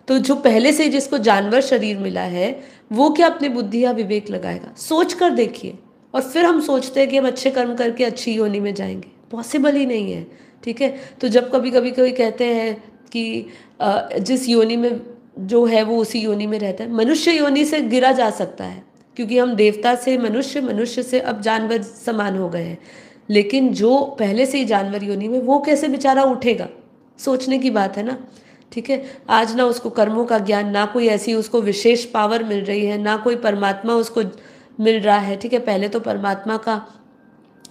तो जो पहले से जिसको जानवर शरीर मिला है, वो क्या अपनी बुद्धि या विवेक लगाएगा? सोच कर देखिए। और फिर हम सोचते हैं कि हम अच्छे कर्म करके अच्छी योनि में जाएंगे, पॉसिबल ही नहीं है। ठीक है, तो जब कभी कभी कोई कहते हैं कि जिस योनि में जो है वो उसी योनि में रहता है, मनुष्य योनि से गिरा जा सकता है, क्योंकि हम देवता से मनुष्य, मनुष्य से अब जानवर समान हो गए हैं। लेकिन जो पहले से ही जानवर योनि में, वो कैसे बेचारा उठेगा? सोचने की बात है ना। ठीक है, आज ना उसको कर्मों का ज्ञान, ना कोई ऐसी उसको विशेष पावर मिल रही है, ना कोई परमात्मा उसको मिल रहा है। ठीक है, पहले तो परमात्मा का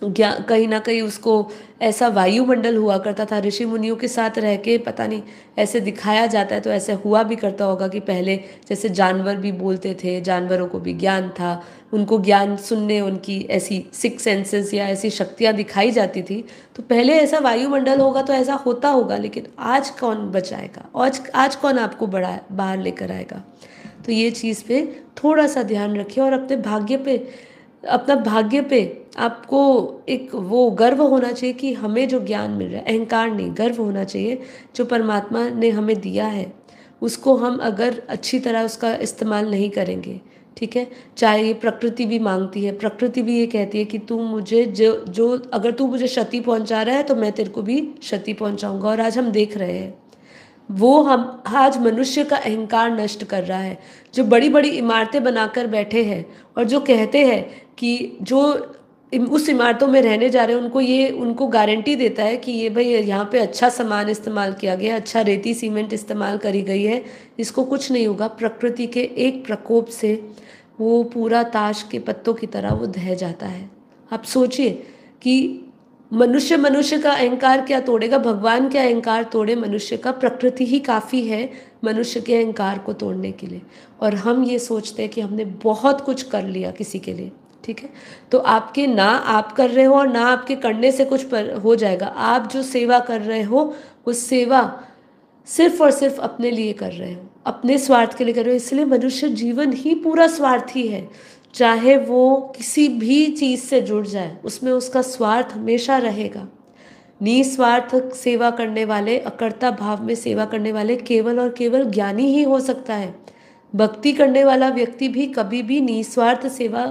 ज्ञान कहीं ना कहीं उसको ऐसा वायुमंडल हुआ करता था, ऋषि मुनियों के साथ रह के पता नहीं ऐसे दिखाया जाता है, तो ऐसे हुआ भी करता होगा कि पहले जैसे जानवर भी बोलते थे, जानवरों को भी ज्ञान था, उनको ज्ञान सुनने, उनकी ऐसी सिक्स सेंसेस या ऐसी शक्तियाँ दिखाई जाती थी। तो पहले ऐसा वायुमंडल होगा तो ऐसा होता होगा, लेकिन आज कौन बचाएगा? आज कौन आपको बड़ा बाहर लेकर आएगा? तो ये चीज़ पे थोड़ा सा ध्यान रखिए, और अपना भाग्य पे आपको एक वो गर्व होना चाहिए कि हमें जो ज्ञान मिल रहा है, अहंकार नहीं, गर्व होना चाहिए जो परमात्मा ने हमें दिया है, उसको हम अगर अच्छी तरह उसका इस्तेमाल नहीं करेंगे, ठीक है, चाहे ये प्रकृति भी मांगती है, प्रकृति भी ये कहती है कि तू मुझे जो अगर तू मुझे क्षति पहुंचा रहा है तो मैं तेरे को भी क्षति पहुंचाऊंगा। और आज हम देख रहे हैं वो हम आज मनुष्य का अहंकार नष्ट कर रहा है, जो बड़ी बड़ी इमारतें बनाकर बैठे हैं और जो कहते हैं कि जो उस इमारतों में रहने जा रहे हैं उनको गारंटी देता है कि ये भाई यहाँ पे अच्छा सामान इस्तेमाल किया गया, अच्छा रेती सीमेंट इस्तेमाल करी गई है, इसको कुछ नहीं होगा। प्रकृति के एक प्रकोप से वो पूरा ताश के पत्तों की तरह वो ढह जाता है। आप सोचिए कि मनुष्य का अहंकार क्या तोड़ेगा, भगवान क्या अहंकार तोड़े मनुष्य का, प्रकृति ही काफ़ी है मनुष्य के अहंकार को तोड़ने के लिए। और हम ये सोचते हैं कि हमने बहुत कुछ कर लिया किसी के लिए। ठीक है, तो आपके ना आप कर रहे हो और ना आपके करने से कुछ हो जाएगा। आप जो सेवा कर रहे हो वो सेवा सिर्फ और सिर्फ अपने लिए कर रहे हो, अपने स्वार्थ के लिए कर रहे हो। इसलिए मनुष्य जीवन ही पूरा स्वार्थी है, चाहे वो किसी भी चीज़ से जुड़ जाए उसमें उसका स्वार्थ हमेशा रहेगा। निस्वार्थ सेवा करने वाले, अकर्ता भाव में सेवा करने वाले केवल और केवल ज्ञानी ही हो सकता है। भक्ति करने वाला व्यक्ति भी कभी भी निस्वार्थ सेवा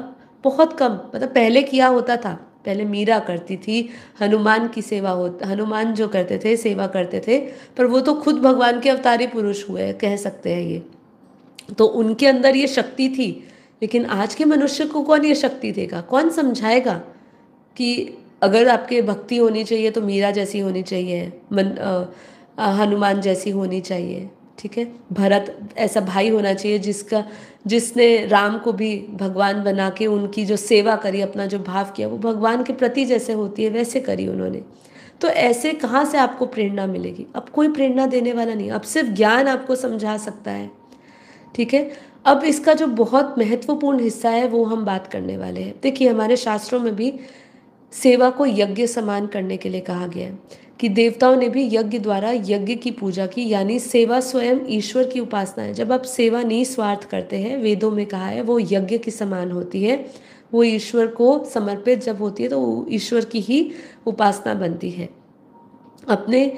बहुत कम, मतलब पहले किया होता था, पहले मीरा करती थी, हनुमान की सेवा हनुमान जो करते थे सेवा करते थे, पर वो तो खुद भगवान के अवतारी पुरुष हुए कह सकते हैं ये, तो उनके अंदर ये शक्ति थी। लेकिन आज के मनुष्य को कौन ये शक्ति देगा, कौन समझाएगा कि अगर आपके भक्ति होनी चाहिए तो मीरा जैसी होनी चाहिए, हनुमान जैसी होनी चाहिए। ठीक है, भरत ऐसा भाई होना चाहिए जिसने राम को भी भगवान बना के उनकी जो सेवा करी, अपना जो भाव किया वो भगवान के प्रति जैसे होती है वैसे करी उन्होंने। तो ऐसे कहाँ से आपको प्रेरणा मिलेगी? अब कोई प्रेरणा देने वाला नहीं, अब सिर्फ ज्ञान आपको समझा सकता है। ठीक है, अब इसका जो बहुत महत्वपूर्ण हिस्सा है वो हम बात करने वाले हैं। देखिए हमारे शास्त्रों में भी सेवा को यज्ञ समान करने के लिए कहा गया है कि देवताओं ने भी यज्ञ द्वारा यज्ञ की पूजा की, यानी सेवा स्वयं ईश्वर की उपासना है। जब आप सेवा निस्वार्थ करते हैं, वेदों में कहा है वो यज्ञ के समान होती है, वो ईश्वर को समर्पित जब होती है तो ईश्वर की ही उपासना बनती है। अपने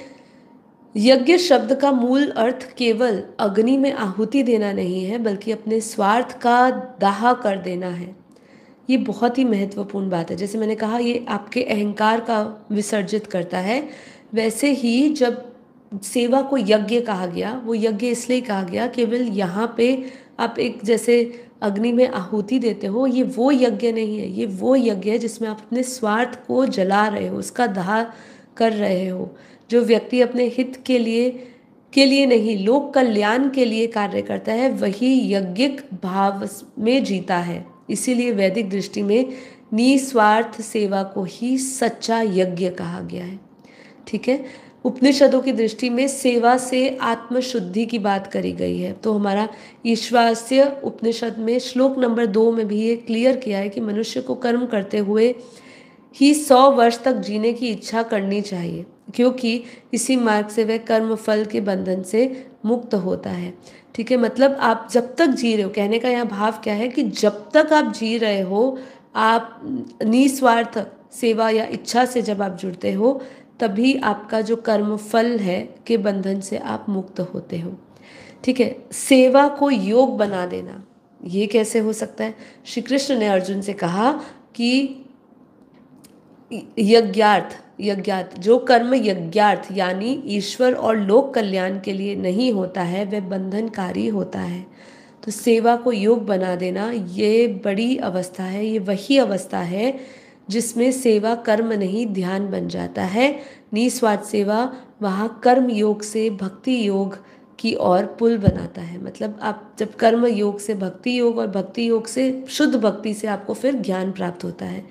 यज्ञ शब्द का मूल अर्थ केवल अग्नि में आहुति देना नहीं है, बल्कि अपने स्वार्थ का दाह कर देना है। ये बहुत ही महत्वपूर्ण बात है। जैसे मैंने कहा, ये आपके अहंकार का विसर्जित करता है। वैसे ही जब सेवा को यज्ञ कहा गया, वो यज्ञ इसलिए कहा गया, केवल यहाँ पे आप एक जैसे अग्नि में आहुति देते हो, ये वो यज्ञ नहीं है। ये वो यज्ञ है जिसमें आप अपने स्वार्थ को जला रहे हो, उसका दाह कर रहे हो। जो व्यक्ति अपने हित के लिए नहीं, लोक कल्याण के लिए कार्य करता है, वही यज्ञिक भाव में जीता है। इसीलिए वैदिक दृष्टि में निस्वार्थ सेवा को ही सच्चा यज्ञ कहा गया है। ठीक है। उपनिषदों की दृष्टि में सेवा से आत्मशुद्धि की बात करी गई है। तो हमारा ईश्वास्य उपनिषद में श्लोक नंबर 2 में भी ये क्लियर किया है कि मनुष्य को कर्म करते हुए ही 100 वर्ष तक जीने की इच्छा करनी चाहिए, क्योंकि इसी मार्ग से वह कर्म फल के बंधन से मुक्त होता है। ठीक है। मतलब आप जब तक जी रहे हो, कहने का यहाँ भाव क्या है कि जब तक आप जी रहे हो, आप निस्वार्थ सेवा या इच्छा से जब आप जुड़ते हो, तभी आपका जो कर्म फल है के बंधन से आप मुक्त होते हो। ठीक है। सेवा को योग बना देना, ये कैसे हो सकता है? श्री कृष्ण ने अर्जुन से कहा कि यज्ञार्थ जो कर्म यज्ञार्थ यानी ईश्वर और लोक कल्याण के लिए नहीं होता है, वह बंधनकारी होता है। तो सेवा को योग बना देना, ये बड़ी अवस्था है। ये वही अवस्था है जिसमें सेवा कर्म नहीं ध्यान बन जाता है। निस्वार्थ सेवा वहाँ कर्म योग से भक्ति योग की ओर पुल बनाता है। मतलब आप जब कर्म योग से भक्ति योग और भक्ति योग से शुद्ध भक्ति से आपको फिर ज्ञान प्राप्त होता है।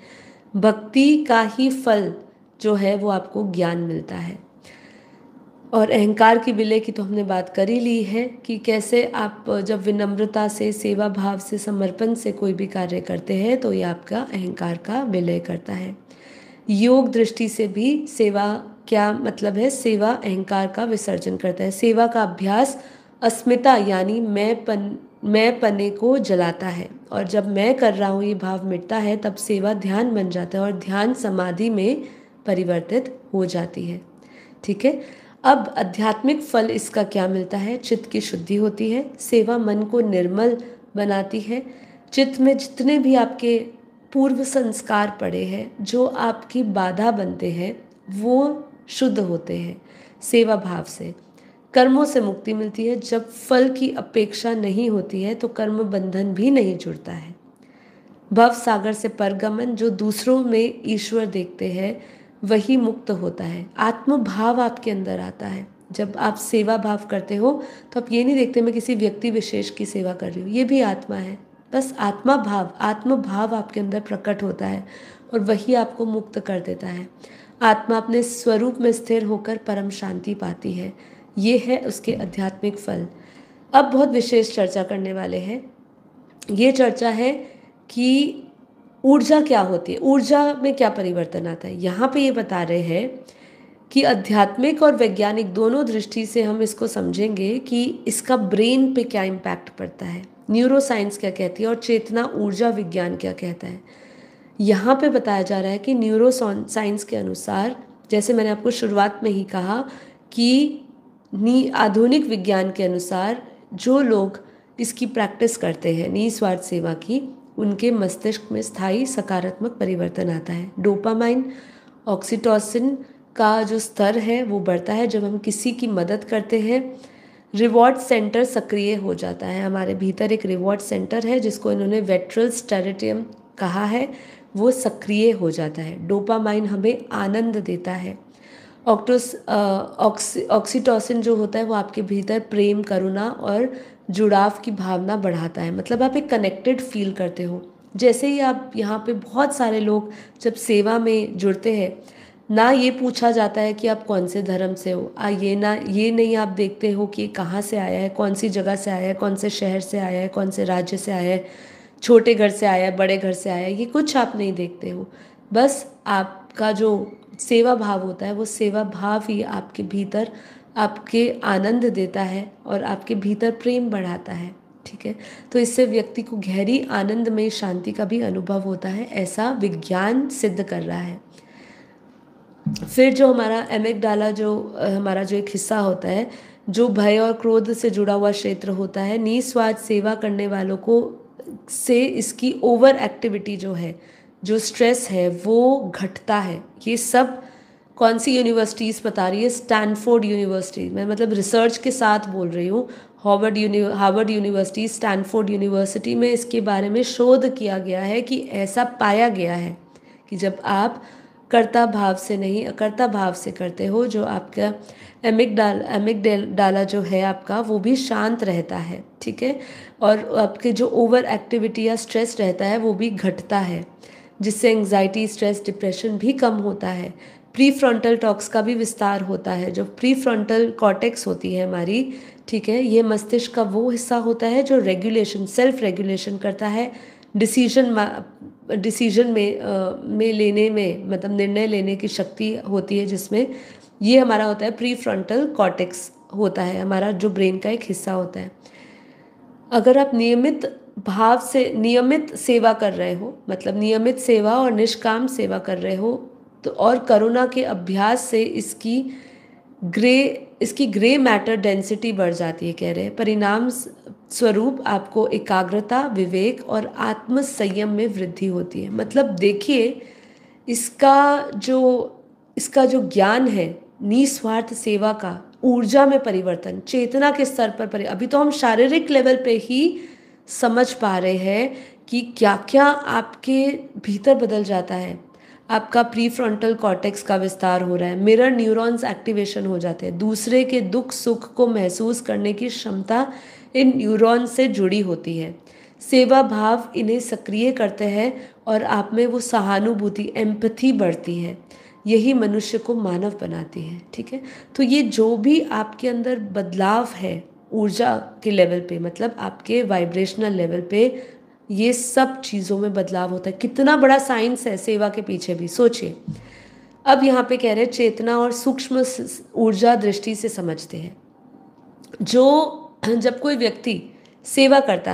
भक्ति का ही फल जो है वो आपको ज्ञान मिलता है। और अहंकार की विलय की तो हमने बात कर ही ली है कि कैसे आप जब विनम्रता से, सेवा भाव से, समर्पण से कोई भी कार्य करते हैं तो ये आपका अहंकार का विलय करता है। योग दृष्टि से भी सेवा क्या मतलब है? सेवा अहंकार का विसर्जन करता है। सेवा का अभ्यास अस्मिता यानी मैं पने को जलाता है, और जब मैं कर रहा हूँ ये भाव मिटता है, तब सेवा ध्यान बन जाता है और ध्यान समाधि में परिवर्तित हो जाती है। ठीक है। अब आध्यात्मिक फल इसका क्या मिलता है? चित्त की शुद्धि होती है। सेवा मन को निर्मल बनाती है। चित्त में जितने भी आपके पूर्व संस्कार पड़े हैं, जो आपकी बाधा बनते हैं, वो शुद्ध होते हैं सेवा भाव से। कर्मों से मुक्ति मिलती है। जब फल की अपेक्षा नहीं होती है तो कर्म बंधन भी नहीं जुड़ता है। भव सागर से परगमन, जो दूसरों में ईश्वर देखते हैं वही मुक्त होता है। आत्म भाव आपके अंदर आता है। जब आप सेवा भाव करते हो तो आप ये नहीं देखते मैं किसी व्यक्ति विशेष की सेवा कर रही हूँ, ये भी आत्मा है। बस आत्म भाव आपके अंदर प्रकट होता है और वही आपको मुक्त कर देता है। आत्मा अपने स्वरूप में स्थिर होकर परम शांति पाती है। ये है उसके आध्यात्मिक फल। अब बहुत विशेष चर्चा करने वाले हैं। ये चर्चा है कि ऊर्जा क्या होती है, ऊर्जा में क्या परिवर्तन आता है। यहाँ पे ये बता रहे हैं कि आध्यात्मिक और वैज्ञानिक दोनों दृष्टि से हम इसको समझेंगे कि इसका ब्रेन पे क्या इम्पैक्ट पड़ता है, न्यूरो साइंस क्या कहती है और चेतना ऊर्जा विज्ञान क्या कहता है। यहाँ पे बताया जा रहा है कि न्यूरो साइंस के अनुसार, जैसे मैंने आपको शुरुआत में ही कहा कि आधुनिक विज्ञान के अनुसार जो लोग इसकी प्रैक्टिस करते हैं निस्वार्थ सेवा की, उनके मस्तिष्क में स्थायी सकारात्मक परिवर्तन आता है। डोपामाइन, ऑक्सीटोसिन का जो स्तर है वो बढ़ता है जब हम किसी की मदद करते हैं। रिवॉर्ड सेंटर सक्रिय हो जाता है। हमारे भीतर एक रिवॉर्ड सेंटर है जिसको इन्होंने वेंट्रल स्टेरिडियम कहा है, वो सक्रिय हो जाता है। डोपामाइन हमें आनंद देता है। ऑक्सीटोसिन जो होता है वो आपके भीतर प्रेम, करुणा और जुड़ाव की भावना बढ़ाता है। मतलब आप एक कनेक्टेड फील करते हो। जैसे ही आप यहाँ पे बहुत सारे लोग जब सेवा में जुड़ते हैं, ना ये पूछा जाता है कि आप कौन से धर्म से हो, ये नहीं आप देखते हो कि कहाँ से आया है, कौन सी जगह से आया है, कौन से शहर से आया है, कौन से राज्य से आया है, छोटे घर से आया है, बड़े घर से आया है, ये कुछ आप नहीं देखते हो। बस आपका जो सेवा भाव होता है वो सेवा भाव ही आपके भीतर आपके आनंद देता है और आपके भीतर प्रेम बढ़ाता है। ठीक है। तो इससे व्यक्ति को गहरी आनंदमय शांति का भी अनुभव होता है, ऐसा विज्ञान सिद्ध कर रहा है। फिर जो हमारा एमिगडाला जो हमारा जो एक हिस्सा होता है जो भय और क्रोध से जुड़ा हुआ क्षेत्र होता है, निस्वार्थ सेवा करने वालों को से इसकी ओवर एक्टिविटी जो है, जो स्ट्रेस है वो घटता है। ये सब कौन सी यूनिवर्सिटीज़ बता रही है? स्टैनफोर्ड यूनिवर्सिटी, मैं मतलब रिसर्च के साथ बोल रही हूँ। हार्वर्ड यूनिवर्सिटी, स्टैनफोर्ड यूनिवर्सिटी में इसके बारे में शोध किया गया है कि ऐसा पाया गया है कि जब आप कर्ता भाव से नहीं अकर्ता भाव से करते हो, जो आपका एमिगडाला जो है आपका वो भी शांत रहता है, ठीक है। और आपके जो ओवर एक्टिविटी या स्ट्रेस रहता है वो भी घटता है, जिससे एंग्जाइटी, स्ट्रेस, डिप्रेशन भी कम होता है। प्री फ्रंटल टॉक्स का भी विस्तार होता है। जो प्री फ्रंटल कॉर्टेक्स होती है हमारी, ठीक है, ये मस्तिष्क का वो हिस्सा होता है जो रेगुलेशन, सेल्फ रेगुलेशन करता है, डिसीजन में लेने में, मतलब निर्णय लेने की शक्ति होती है जिसमें। ये हमारा होता है प्री फ्रंटल कॉर्टेक्स, होता है हमारा जो ब्रेन का एक हिस्सा होता है। अगर आप नियमित भाव से नियमित सेवा कर रहे हो, मतलब नियमित सेवा और निष्काम सेवा कर रहे हो, तो और करुणा के अभ्यास से ग्रे इसकी ग्रे मैटर डेंसिटी बढ़ जाती है, कह रहे हैं। परिणाम स्वरूप आपको एकाग्रता, विवेक और आत्म संयम में वृद्धि होती है। मतलब देखिए, इसका जो इसका जो ज्ञान है निस्वार्थ सेवा का, ऊर्जा में परिवर्तन, चेतना के स्तर पर अभी तो हम शारीरिक लेवल पे ही समझ पा रहे हैं कि क्या क्या आपके भीतर बदल जाता है। आपका प्री फ्रंटल कॉर्टेक्स का विस्तार हो रहा है, मिरर न्यूरॉन्स एक्टिवेशन हो जाते हैं, दूसरे के दुख सुख को महसूस करने की क्षमता इन न्यूरॉन्स से जुड़ी होती है। सेवा भाव इन्हें सक्रिय करते हैं और आप में वो सहानुभूति, एम्पैथी बढ़ती है। यही मनुष्य को मानव बनाती है, ठीक है। तो ये जो भी आपके अंदर बदलाव है ऊर्जा के लेवल पे, मतलब आपके वाइब्रेशनल लेवल पे, ये सब चीज़ों में बदलाव होता है। कितना बड़ा साइंस है सेवा के पीछे भी, सोचिए। अब यहाँ पे कह रहे हैं चेतना और सूक्ष्म ऊर्जा दृष्टि से समझते हैं। जब कोई व्यक्ति सेवा करता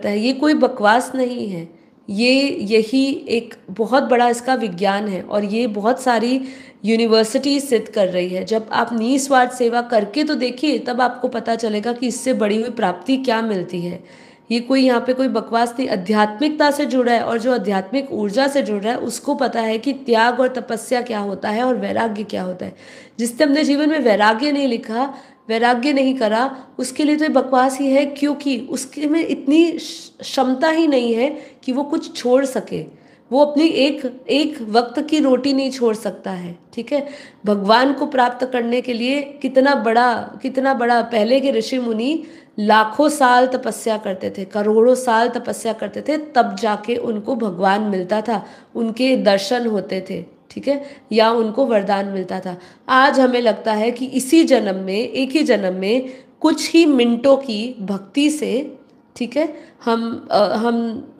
है, ये कोई बकवास नहीं है, ये यही एक बहुत बड़ा इसका विज्ञान है और ये बहुत सारी यूनिवर्सिटी सिद्ध कर रही है। जब आप निस्वार्थ सेवा करके तो देखिए, तब आपको पता चलेगा कि इससे बड़ी हुई प्राप्ति क्या मिलती है। ये कोई यहाँ पे कोई बकवास नहीं, आध्यात्मिकता से जुड़ा है, और जो आध्यात्मिक ऊर्जा से जुड़ रहा है उसको पता है कि त्याग और तपस्या क्या होता है और वैराग्य क्या होता है। जिसने अपने जीवन में वैराग्य नहीं लिखा, वैराग्य नहीं करा, उसके लिए तो ये बकवास ही है, क्योंकि उसके में इतनी क्षमता ही नहीं है कि वो कुछ छोड़ सके। वो अपनी एक एक वक्त की रोटी नहीं छोड़ सकता है, ठीक है। भगवान को प्राप्त करने के लिए कितना बड़ा पहले के ऋषि मुनि लाखों साल तपस्या करते थे, करोड़ों साल तपस्या करते थे, तब जाके उनको भगवान मिलता था, उनके दर्शन होते थे, ठीक है, या उनको वरदान मिलता था। आज हमें लगता है कि इसी जन्म में, एक ही जन्म में, कुछ ही मिनटों की भक्ति से, ठीक है,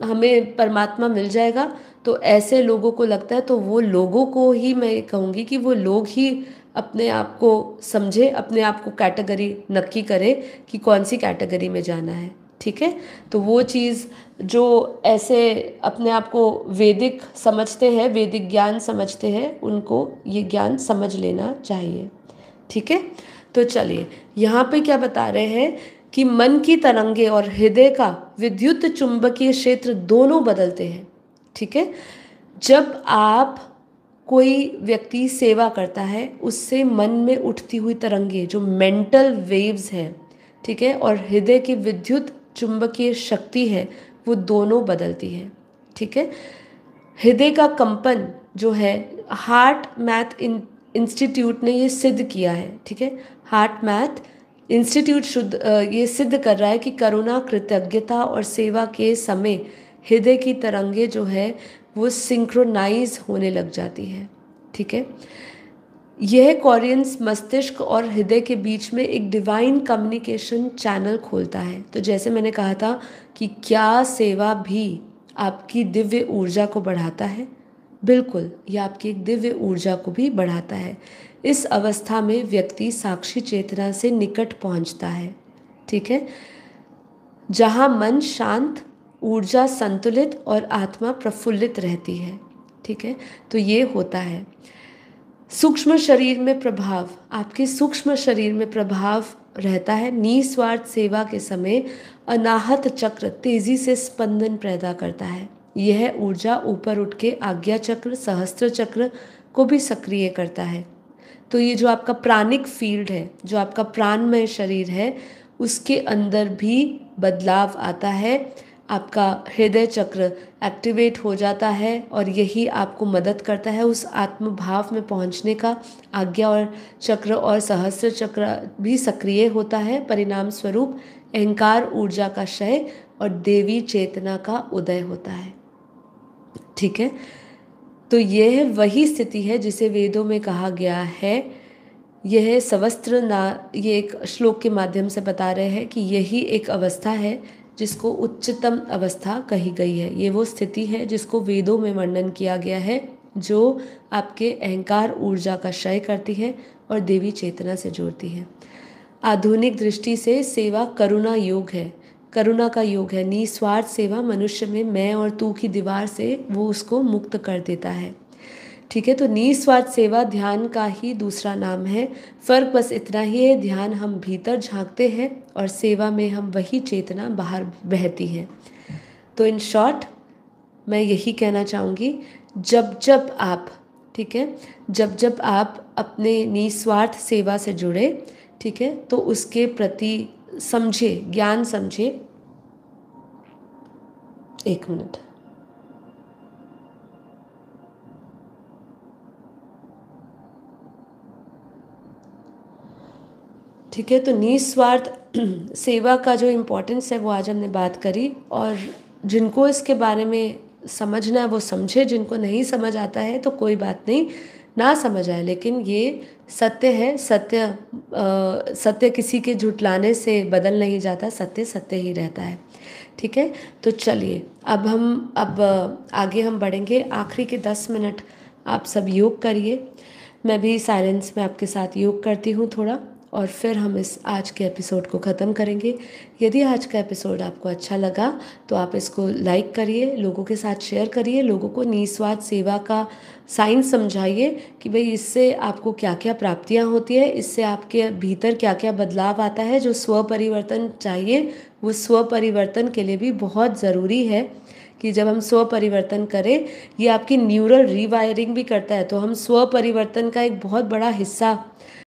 हमें परमात्मा मिल जाएगा। तो ऐसे लोगों को लगता है, तो वो लोगों को ही मैं कहूँगी कि वो लोग ही अपने आप को समझे, अपने आप को कैटेगरी नक्की करे कि कौन सी कैटेगरी में जाना है, ठीक है। तो वो चीज़ जो ऐसे अपने आप को वैदिक समझते हैं, वैदिक ज्ञान समझते हैं, उनको ये ज्ञान समझ लेना चाहिए, ठीक है। तो चलिए, यहाँ पे क्या बता रहे हैं कि मन की तरंगे और हृदय का विद्युत चुंबकीय क्षेत्र दोनों बदलते हैं, ठीक है। जब आप कोई व्यक्ति सेवा करता है, उससे मन में उठती हुई तरंगे जो मेंटल वेव्स हैं, ठीक है, और हृदय की विद्युत चुंबकीय शक्ति है, वो दोनों बदलती है, ठीक है। हृदय का कंपन जो है, हार्ट मैथ इंस्टीट्यूट ने ये सिद्ध किया है, ठीक है। हार्ट मैथ इंस्टीट्यूट ये सिद्ध कर रहा है कि करुणा, कृतज्ञता और सेवा के समय हृदय की तरंगे जो है वो सिंक्रोनाइज होने लग जाती है, ठीक है। यह कोरियंस मस्तिष्क और हृदय के बीच में एक डिवाइन कम्युनिकेशन चैनल खोलता है। तो जैसे मैंने कहा था कि क्या सेवा भी आपकी दिव्य ऊर्जा को बढ़ाता है? बिल्कुल, यह आपकी एक दिव्य ऊर्जा को भी बढ़ाता है। इस अवस्था में व्यक्ति साक्षी चेतना से निकट पहुंचता है, ठीक है, जहां मन शांत, ऊर्जा संतुलित और आत्मा प्रफुल्लित रहती है, ठीक है, तो ये होता है। सूक्ष्म शरीर में प्रभाव, आपके सूक्ष्म शरीर में प्रभाव रहता है। निस्वार्थ सेवा के समय अनाहत चक्र तेजी से स्पंदन पैदा करता है। यह ऊर्जा ऊपर उठ के आज्ञा चक्र, सहस्त्र चक्र को भी सक्रिय करता है। तो ये जो आपका प्राणिक फील्ड है, जो आपका प्राणमय शरीर है, उसके अंदर भी बदलाव आता है। आपका हृदय चक्र एक्टिवेट हो जाता है और यही आपको मदद करता है उस आत्म भाव में पहुंचने का। आज्ञा और चक्र और सहस्त्र चक्र भी सक्रिय होता है। परिणाम स्वरूप अहंकार ऊर्जा का क्षय और देवी चेतना का उदय होता है। ठीक है, तो यह वही स्थिति है जिसे वेदों में कहा गया है। यह सवस्त्र ना, ये एक श्लोक के माध्यम से बता रहे हैं कि यही एक अवस्था है जिसको उच्चतम अवस्था कही गई है। ये वो स्थिति है जिसको वेदों में वर्णन किया गया है, जो आपके अहंकार ऊर्जा का क्षय करती है और देवी चेतना से जोड़ती है। आधुनिक दृष्टि से सेवा करुणा योग है, करुणा का योग है। निस्वार्थ सेवा मनुष्य में मैं और तू की दीवार से वो उसको मुक्त कर देता है। ठीक है, तो निस्वार्थ सेवा ध्यान का ही दूसरा नाम है। फर्क बस इतना ही है, ध्यान हम भीतर झांकते हैं और सेवा में हम वही चेतना बाहर बहती है। तो इन शॉर्ट मैं यही कहना चाहूँगी, जब जब आप, ठीक है, जब जब आप अपने निस्वार्थ सेवा से जुड़े, ठीक है, तो उसके प्रति समझे, ज्ञान समझे। एक मिनट। ठीक है, तो निस्वार्थ सेवा का जो इम्पोर्टेंस है वो आज हमने बात करी, और जिनको इसके बारे में समझना है वो समझे, जिनको नहीं समझ आता है तो कोई बात नहीं, ना समझ आए, लेकिन ये सत्य है। सत्य किसी के झुटलाने से बदल नहीं जाता, सत्य सत्य ही रहता है। ठीक है, तो चलिए अब आगे हम बढ़ेंगे। आखिरी के 10 मिनट आप सब योग करिए, मैं भी साइलेंस में आपके साथ योग करती हूँ थोड़ा, और फिर हम इस आज के एपिसोड को ख़त्म करेंगे। यदि आज का एपिसोड आपको अच्छा लगा तो आप इसको लाइक करिए, लोगों के साथ शेयर करिए, लोगों को निस्वार्थ सेवा का साइंस समझाइए कि भाई इससे आपको क्या क्या प्राप्तियाँ होती है, इससे आपके भीतर क्या क्या बदलाव आता है। जो स्व परिवर्तन चाहिए वो स्व परिवर्तन के लिए भी बहुत ज़रूरी है कि जब हम स्व परिवर्तन करें, ये आपकी न्यूरल रीवायरिंग भी करता है। तो हम स्व परिवर्तन का एक बहुत बड़ा हिस्सा